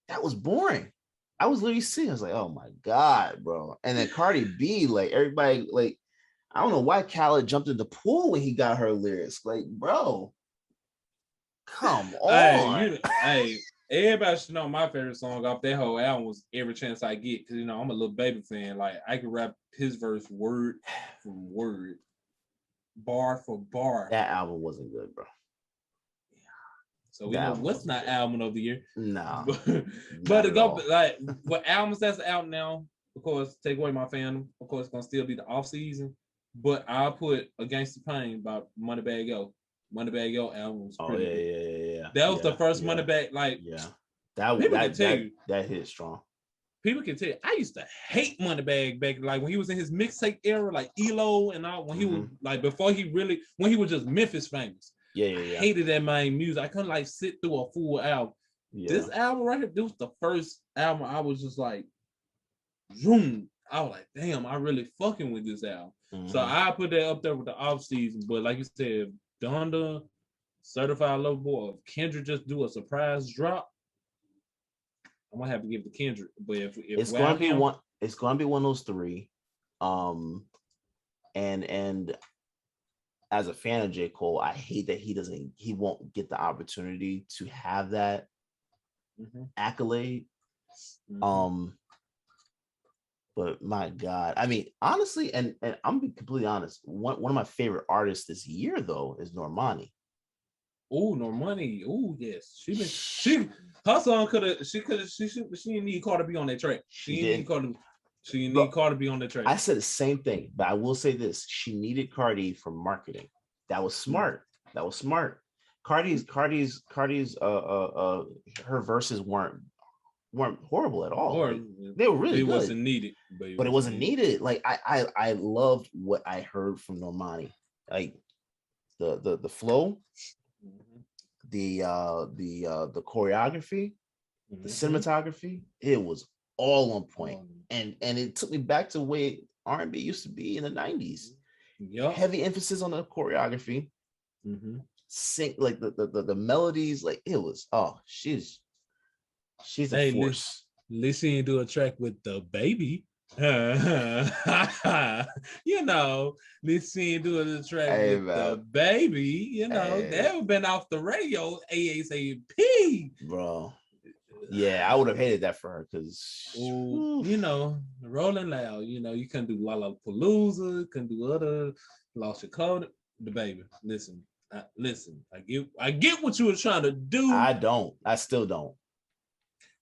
That was boring. I was literally seeing, I was like, oh my God, bro. And then Cardi B, like everybody, like, I don't know why Khaled jumped in the pool when he got her lyrics. Like, bro, come on. Hey, everybody should know my favorite song off that whole album was Every Chance I Get, because I'm a little Baby fan. Like, I could rap his verse word for word, bar for bar. That album wasn't good, bro. So we know what's not album of the year. No. But to go like what albums that's out now, of course, take away my fandom. Of course, it's gonna still be the off season. But I'll put Against the Pain by Moneybagg Yo. Moneybagg Yo album was pretty good. Yeah. That was the first Moneybagg, like that hit strong. People can tell you, I used to hate Moneybagg back like when he was in his mixtape era, like ELO and all, when he was like before when he was just Memphis famous. Yeah. I hated that man music. I couldn't like sit through a full album. Yeah. This album right here, this was the first album I was just like, zoom. I was like, damn, I really fucking with this album. Mm-hmm. So I put that up there with the off season. But like you said, Donda, Certified Lover Boy, if Kendrick just do a surprise drop, I'm gonna have to give it to Kendrick. But if it's gonna be one of those 3. And as a fan of J. Cole, I hate that he won't get the opportunity to have that accolade. But my God, I mean, honestly, and I'm being completely honest, one of my favorite artists this year though is Normani. Oh, Normani. Oh, yes. Her song she didn't need Carter to be on that track. She didn't need Carter to be on that track. I said the same thing, but I will say this: she needed Cardi for marketing. That was smart. That was smart. Cardi's her verses weren't horrible at all. Like, they were really good. It wasn't needed, but it wasn't needed. Like I loved what I heard from Normani. Like the flow, the choreography, the cinematography. It was all on point, and it took me back to the way R&B used to be in the 90s. Yep. Heavy emphasis on the choreography. Sing like the melodies. Like it was. Oh, she's a force. Listen to a track with the baby. You know, listen to a track with the baby. You know, they've been off the radio ASAP, bro. Yeah, I would have hated that for her because you know, Rolling Loud. You know, you couldn't do Lollapalooza, couldn't do other Lost Your Code. The baby. Listen. I get what you were trying to do. I still don't.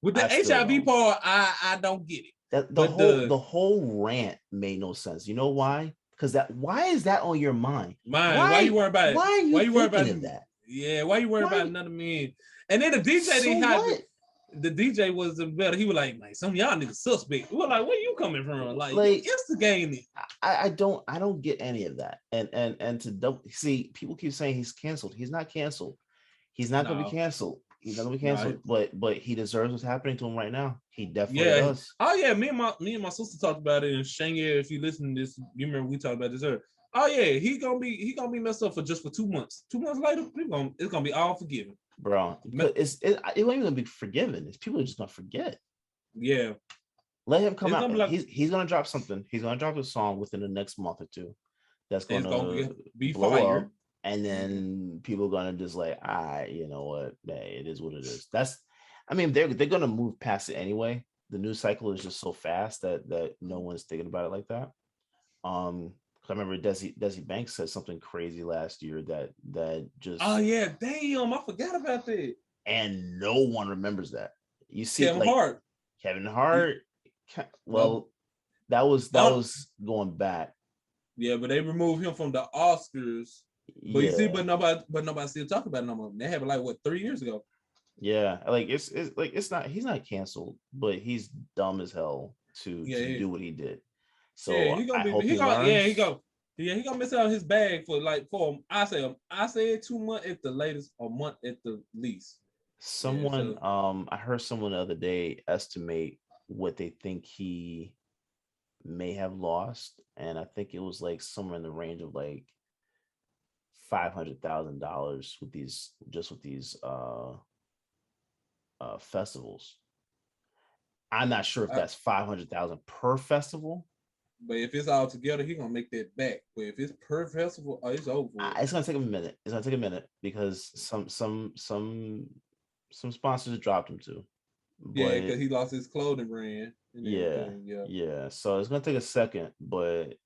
With the HIV part, I don't get it. The whole rant made no sense. You know why? Because why is that on your mind? Why you worry about it? Why are you thinking of that? Yeah, why you worry about another man? And then the DJ the DJ was better. He was like, some of y'all niggas suspect. We were like, where you coming from? Like instigating it. I don't get any of that. And to see, people keep saying he's canceled. He's not canceled. He's not gonna be canceled. He's not gonna be canceled, but he deserves what's happening to him right now. He definitely does. Oh yeah, me and my sister talked about it. And Shanga, if you listen to this, you remember we talked about this earlier. Oh yeah, he gonna be messed up for 2 months. 2 months later, it's gonna be all forgiven, bro. But it ain't even gonna be forgiven. It's people are just gonna forget. Yeah, let him come out. He's gonna drop something. He's gonna drop a song within the next month or two. That's gonna be blow fire. up. And then people are gonna just like, you know what? Hey, it is what it is. They're gonna move past it anyway. The news cycle is just so fast that no one's thinking about it like that. I remember Desi Banks said something crazy last year that just. Oh yeah, damn! I forgot about that. And no one remembers that. You see, Kevin Hart. Well, that was going back. Yeah, but they removed him from the Oscars. But you see, but nobody still talk about it no more. They have it 3 years ago. Yeah, it's not. He's not canceled, but he's dumb as hell to do what he did. So he gonna miss out his bag for I say 2 months at the latest, a month at the least. Someone I heard someone the other day estimate what they think he may have lost, and I think it was somewhere in the range of $500,000 with these festivals. I'm not sure if that's 500,000 per festival. But if it's all together, he's gonna make that back. But if it's per festival, it's over. It's gonna take him a minute. It's gonna take a minute because some sponsors dropped him too. Yeah, because he lost his clothing brand. Yeah. So it's gonna take a second, but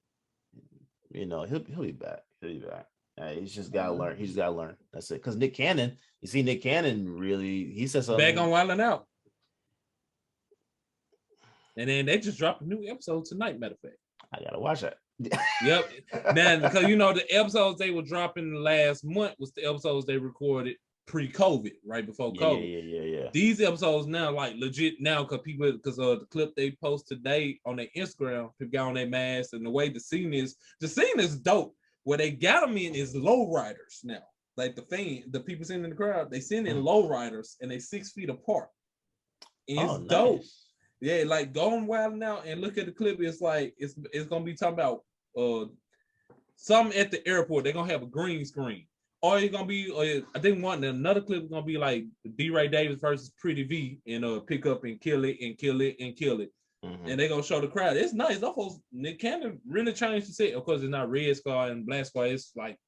he'll be back. He'll be back. He's just gotta learn. He's gotta learn. That's it. Because Nick Cannon really, he said something. Back on Wildin' Out. And then they just dropped a new episode tonight, matter of fact. I gotta watch that. Yep. Now, because the episodes they were dropping last month was the episodes they recorded pre-COVID, right before COVID. Yeah. These episodes now, legit now, because the clip they post today on their Instagram, people got on their masks, and the way the scene is dope. Where they got them in is low riders now. The people sitting in the crowd, they sitting in low riders and they 6 feet apart. And it's dope. Nice. Yeah, going wild now and look at the clip. It's it's gonna be talking about something at the airport. They're gonna have a green screen, or it's gonna be. I think another clip is gonna be D. Ray Davis versus Pretty V and pick up and kill it and kill it and kill it. and they're gonna show the crowd. It's nice. Those folks, Nick Cannon really changed the set. Of course, it's not Red Squad and Black Squad. It's like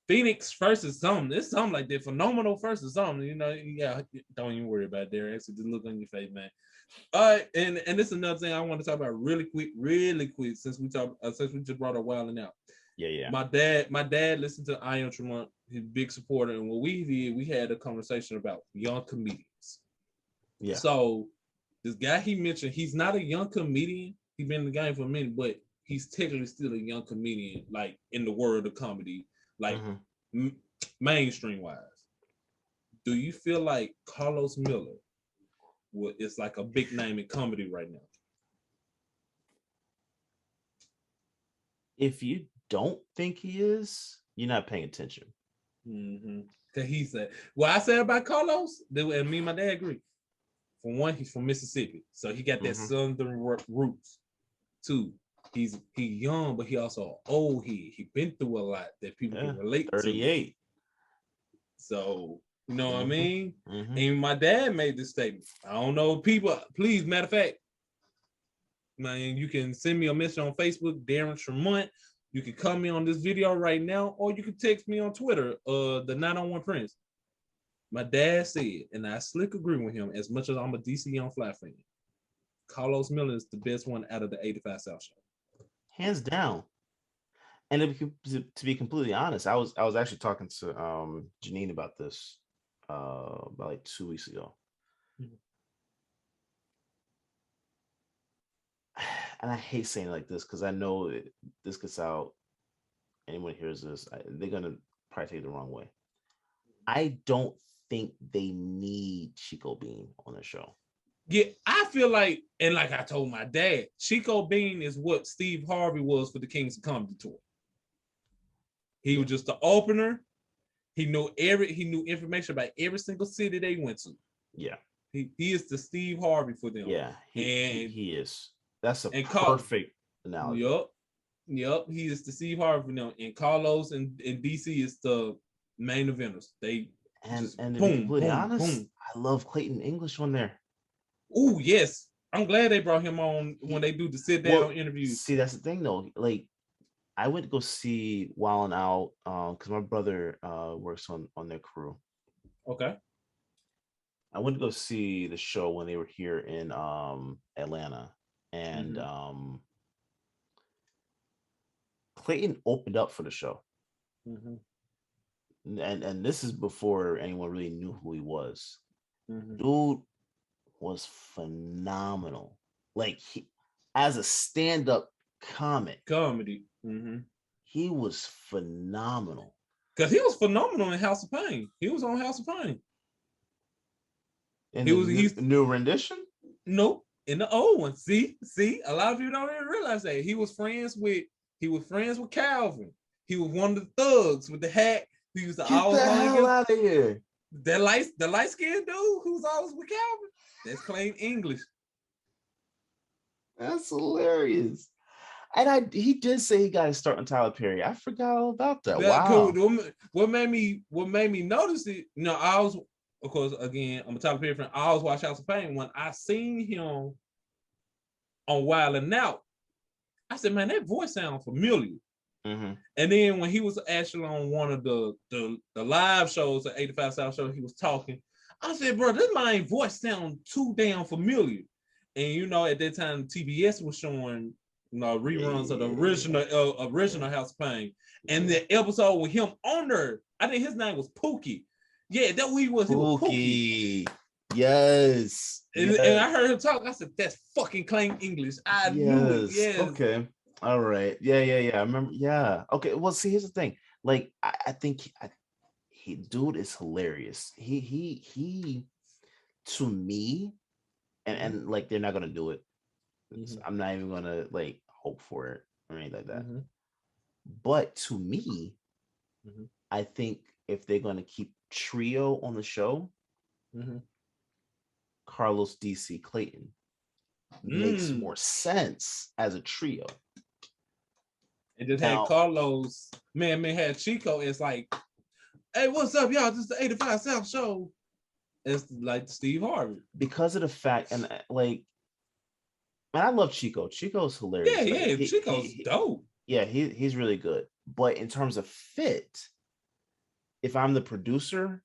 Phoenix versus something. It's something like that. Phenomenal versus something. You know, yeah. Don't even worry about Derrick. Actually, just look on your face, man. All right, and this is another thing I want to talk about really quick, since we just brought a Wilding Out. Yeah. My dad listened to I Am Tramont. He's a big supporter, and what we did, we had a conversation about young comedians. Yeah. So this guy he mentioned, he's not a young comedian. He's been in the game for a minute, but he's technically still a young comedian, like in the world of comedy, like mainstream wise. Do you feel like Carlos Miller is like a big name in comedy right now? If you don't think he is, you're not paying attention. Cause he said, well, I said about Carlos, and me and my dad agree. For one, he's from Mississippi, so he got that southern roots. Two, he young, but he also old. He been through a lot that people can relate 38. to. So you know what I mean? And my dad made this statement. I don't know, people. Please, matter of fact, man, you can send me a message on Facebook, Darron Tramont. You can comment on this video right now, or you can text me on Twitter, the 901 Prince. My dad said, and I slick agree with him as much as I'm a DCEU Fly fan, Carlos Miller is the best one out of the 85 South Show. Hands down. And to be completely honest, I was actually talking to Janine about this about like 2 weeks ago. And I hate saying it like this because I know this gets out. Anyone hears this, they're gonna probably take it the wrong way. I don't think they need Chico Bean on the show. Yeah, I feel like, and like I told my dad, Chico Bean is what Steve Harvey was for the Kings of Comedy Tour. He was just the opener. He knew information about every single city they went to. Yeah, he is the Steve Harvey for them. Yeah, he is. That's a perfect analogy. Yep. He is the Steve Harvey for them, and Carlos and DC is the main eventers. They and to be completely honest, I love Clayton English on there. Oh yes, I'm glad they brought him on when they do the sit down interviews. See, that's the thing though. Like, I went to go see Wildin' Out because my brother works on their crew. Okay. I went to go see the show when they were here in Atlanta, and Clayton opened up for the show. And this is before anyone really knew who he was. Dude was phenomenal. Like, as a stand-up comedy, he was phenomenal. Because he was phenomenal in House of Pain. He was on House of Pain. And he's new rendition? Nope. In the old one. See, a lot of people don't even realize that. He was friends with Calvin. He was one of the thugs with the hat. He was always Get the hell out of here. The light-skinned dude who's always with Calvin. That's Clayton English. That's hilarious. And he did say he got his start on Tyler Perry. I forgot all about that. Wow. Cool. What made me notice it? You know, I was, of course, again, I'm a Tyler Perry fan. I always watch House of Pain. When I seen him on Wildin' Out, I said, man, that voice sounds familiar. And then when he was actually on one of the live shows, the 85 South show, he was talking. I said, bro, this my voice sounds too damn familiar. And you know, at that time, TBS was showing reruns of the original House of Pain, and the episode with him on there, I think his name was Pookie. Yeah, that he was Pookie. Yes. And I heard him talk. I said, that's fucking Clayton English. I knew it. Yes. Okay. All right. Yeah. I remember. Yeah. Okay. Well, see, here's the thing. Like, I think dude is hilarious. He to me, and like, they're not gonna do it. I'm not even gonna like hope for it or anything like that. But to me, I think if they're gonna keep trio on the show, Carlos, DC, Clayton makes more sense as a trio. And just had Carlos, man, had Chico. It's like, hey, what's up, y'all? This is the 85 South show. as like Steve Harvey. Because of the fact, and like, man, I love Chico. Chico's hilarious. Yeah, Like, yeah, Chico's dope. yeah, he's really good. But in terms of fit, if I'm the producer,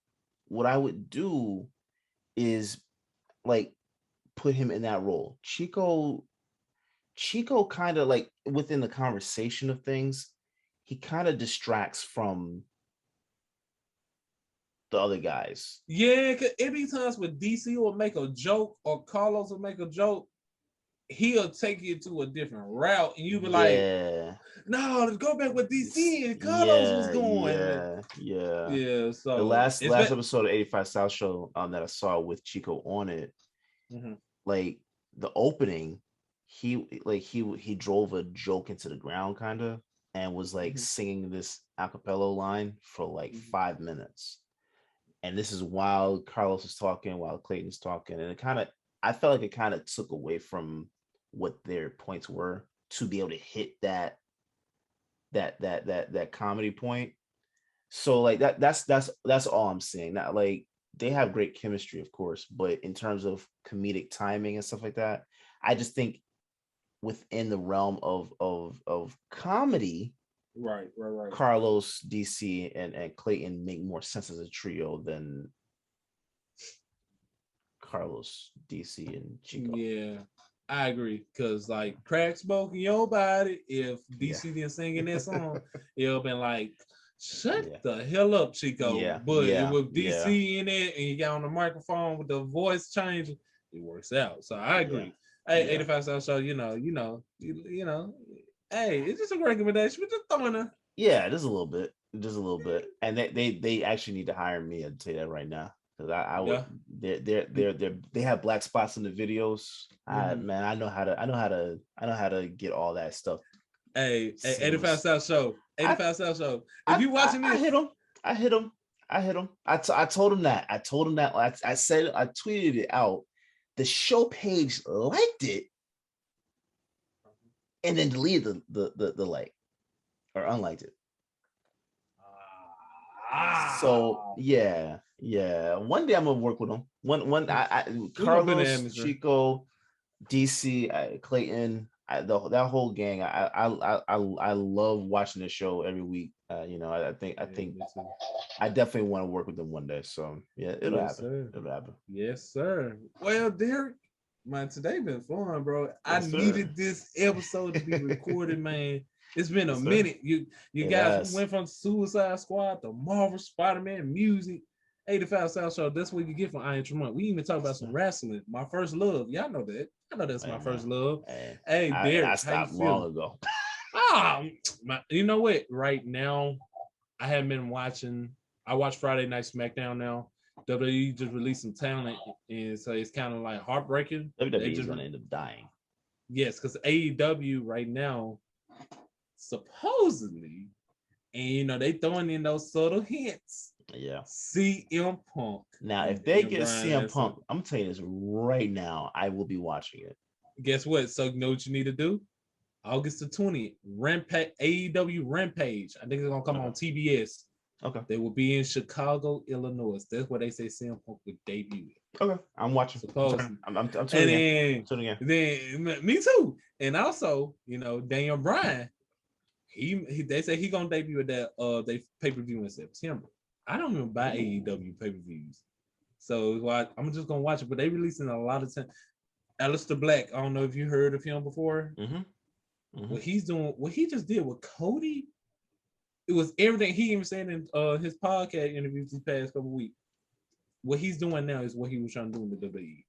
what I would do is like put him in that role. Chico kind of like within the conversation of things, he kind of distracts from the other guys. Yeah, cause it be times when DC will make a joke or Carlos will make a joke, he'll take you to a different route, and you be like, "No, let's go back with DC and Carlos was going." Yeah. So The last episode of 85 South Show that I saw with Chico on it, like the opening, he drove a joke into the ground kind of and was like singing this a cappella line for like 5 minutes. And this is while Carlos is talking, while Clayton's talking, and I felt like it kind of took away from what their points were to be able to hit that comedy point. So like that's all I'm saying. Not like they have great chemistry, of course, but in terms of comedic timing and stuff like that, I just think within the realm of comedy, right. Carlos, DC, and Clayton make more sense as a trio than Carlos, DC, and Chico. Yeah, I agree. Cause like crack smoking your body, if DC didn't sing in that song, it'll been like, shut the hell up, Chico. But with DC in it and you got on the microphone with the voice changing, it works out. So I agree. Hey, 85 South Show, you know, hey, it's just a recommendation. We're just throwing a just a little bit. And they actually need to hire me. I'd say that right now, because I would. They have black spots in the videos. Man, I know how to get all that stuff. Hey, 85 South Show. 85 South Show. If you watching this, I hit him. I told him that. I said, I tweeted it out. The show page liked it and then deleted the like or unliked it. So yeah. One day I'm gonna work with them. Carlos, Chico, DC, Clayton, that whole gang. I love watching the show every week. I think I definitely want to work with them one day. So yeah, it'll happen. It'll happen. Yes, sir. Well, Derrick, man, today been fun, bro. I needed this episode to be recorded, man. It's been a minute. You guys went from Suicide Squad to Marvel, Spider-Man, music, 85 South Show. That's what you get from I Am Tramont. We even talk about some wrestling. My first love. Y'all know that. I know that's my first love. Hey, Derrick, I stopped long ago. You know what? Right now, I haven't been watching. I watch Friday Night SmackDown now. WWE just released some talent, and so it's kind of like heartbreaking. WWE is going to end up dying. Yes, because AEW right now, supposedly, and they throwing in those subtle hints. Yeah. CM Punk. Now, if they get CM Punk, I'm gonna tell you this right now, I will be watching it. Guess what? So you know what you need to do? August the 20th, AEW Rampage. I think it's gonna come on TBS. Okay. They will be in Chicago, Illinois. That's where they say CM Punk would debut. Okay, I'm watching. Supposedly. I'm tuning in. Then me too. And also, Daniel Bryan. They say he gonna debut at that they pay-per-view in September. I don't even buy AEW pay-per-views, so I'm just gonna watch it. But they releasing a lot of time. Aleister Black. I don't know if you heard of him before. What he's doing, what he just did with Cody, it was everything he even said in his podcast interviews these past couple weeks. What he's doing now is what he was trying to do in the WWE.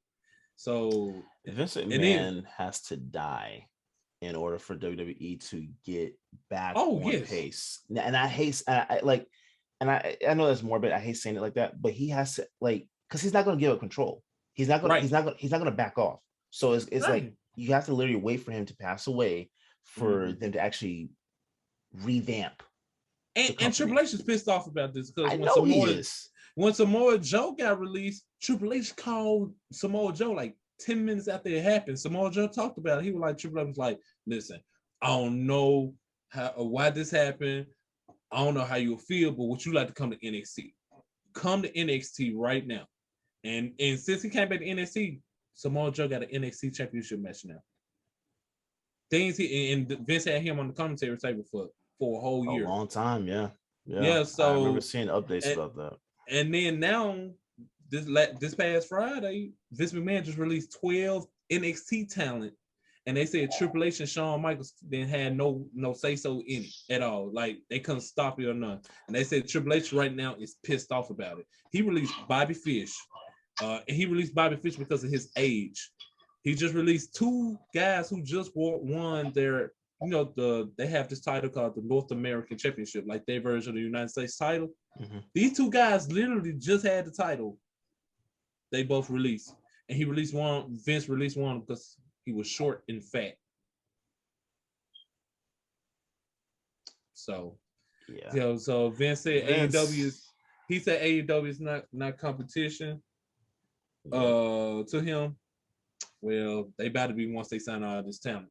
So Vince McMahon has to die in order for WWE to get back on pace. And I hate, I know that's morbid. I hate saying it like that, but he has to because he's not going to give up control. He's not going. He's not going to back off. So it's like you have to literally wait for him to pass away for them to actually revamp. And Triple H is pissed off about this because when Samoa Joe got released, Triple H called Samoa Joe like 10 minutes after it happened. Samoa Joe talked about it. He was like, Triple H was like, listen, I don't know why this happened. I don't know how you'll feel, but would you like to come to NXT? Come to NXT right now. And since he came back to NXT, Samoa Joe got an NXT championship match now. Things and Vince had him on the commentary table for a whole year. A long time, yeah. So I remember seeing updates about that. And then now, this past Friday, Vince McMahon just released 12 NXT talent, and they said Triple H and Shawn Michaels then had no say so in it at all. Like they couldn't stop it or none. And they said Triple H right now is pissed off about it. He released Bobby Fish. And he released Bobby Fish because of his age. He just released 2 guys who just won their, they have this title called the North American Championship, like their version of the United States title. Mm-hmm. These 2 guys literally just had the title. They both released. And he released one, Vince released one because he was short and fat. So, yeah. So Vince said AEW is not competition to him. Well, they about to be once they sign all this talent.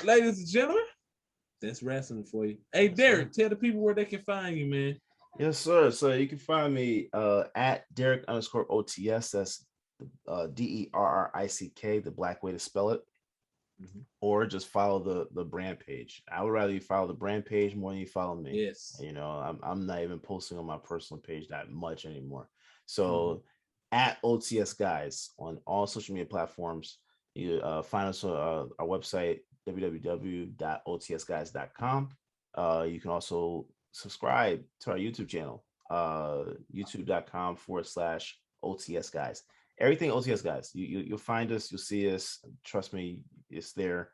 Ladies and gentlemen, that's wrestling for you. Hey, Derrick, tell the people where they can find you, man. Yes, sir. So you can find me at Derrick_OTS. That's DERRICK, the black way to spell it. Mm-hmm. Or just follow the brand page. I would rather you follow the brand page more than you follow me. Yes. I'm not even posting on my personal page that much anymore. So at OTS Guys on all social media platforms. You find us on our website, www.otsguys.com. You can also subscribe to our YouTube channel, youtube.com/OTS Guys. Everything OTS Guys. You'll find us, you'll see us. Trust me, it's there.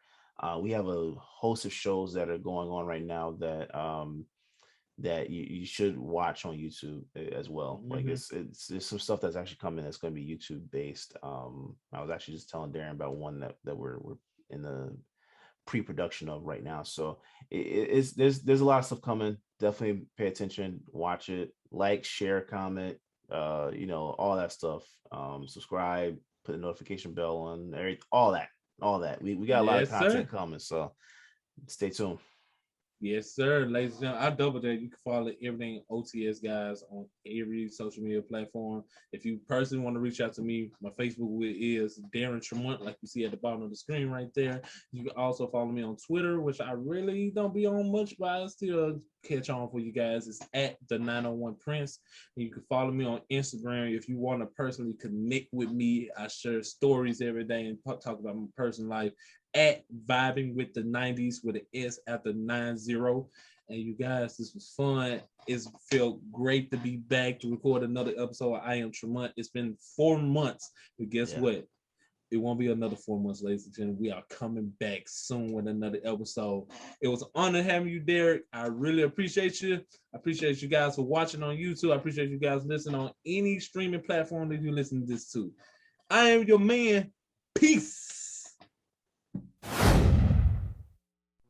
We have a host of shows that are going on right now that you should watch on YouTube as well. Mm-hmm. Like it's some stuff that's actually coming that's going to be YouTube based. I was actually just telling Darren about one that we're in the pre-production of right now. So there's a lot of stuff coming. Definitely pay attention, watch it, like, share, comment, all that stuff. Subscribe, put the notification bell on, all that. We got a lot of content coming, so stay tuned. Yes, sir. Ladies and gentlemen, I double that. You can follow everything OTS Guys on every social media platform. If you personally want to reach out to me, my Facebook is Darron Tramont, like you see at the bottom of the screen right there. You can also follow me on Twitter, which I really don't be on much, but I still catch on for you guys. It's at the 901 Prince. And you can follow me on Instagram if you want to personally connect with me. I share stories every day and talk about my personal life at Vibing with the 90s with an S after 90. And you guys, this was fun. It's felt great to be back to record another episode of I Am Tramont. It's been 4 months, but guess what? It won't be another 4 months, ladies and gentlemen. We are coming back soon with another episode. It was an honor having you, Derrick. I really appreciate you. I appreciate you guys for watching on YouTube. I appreciate you guys listening on any streaming platform that you listen to this to. I am your man. Peace.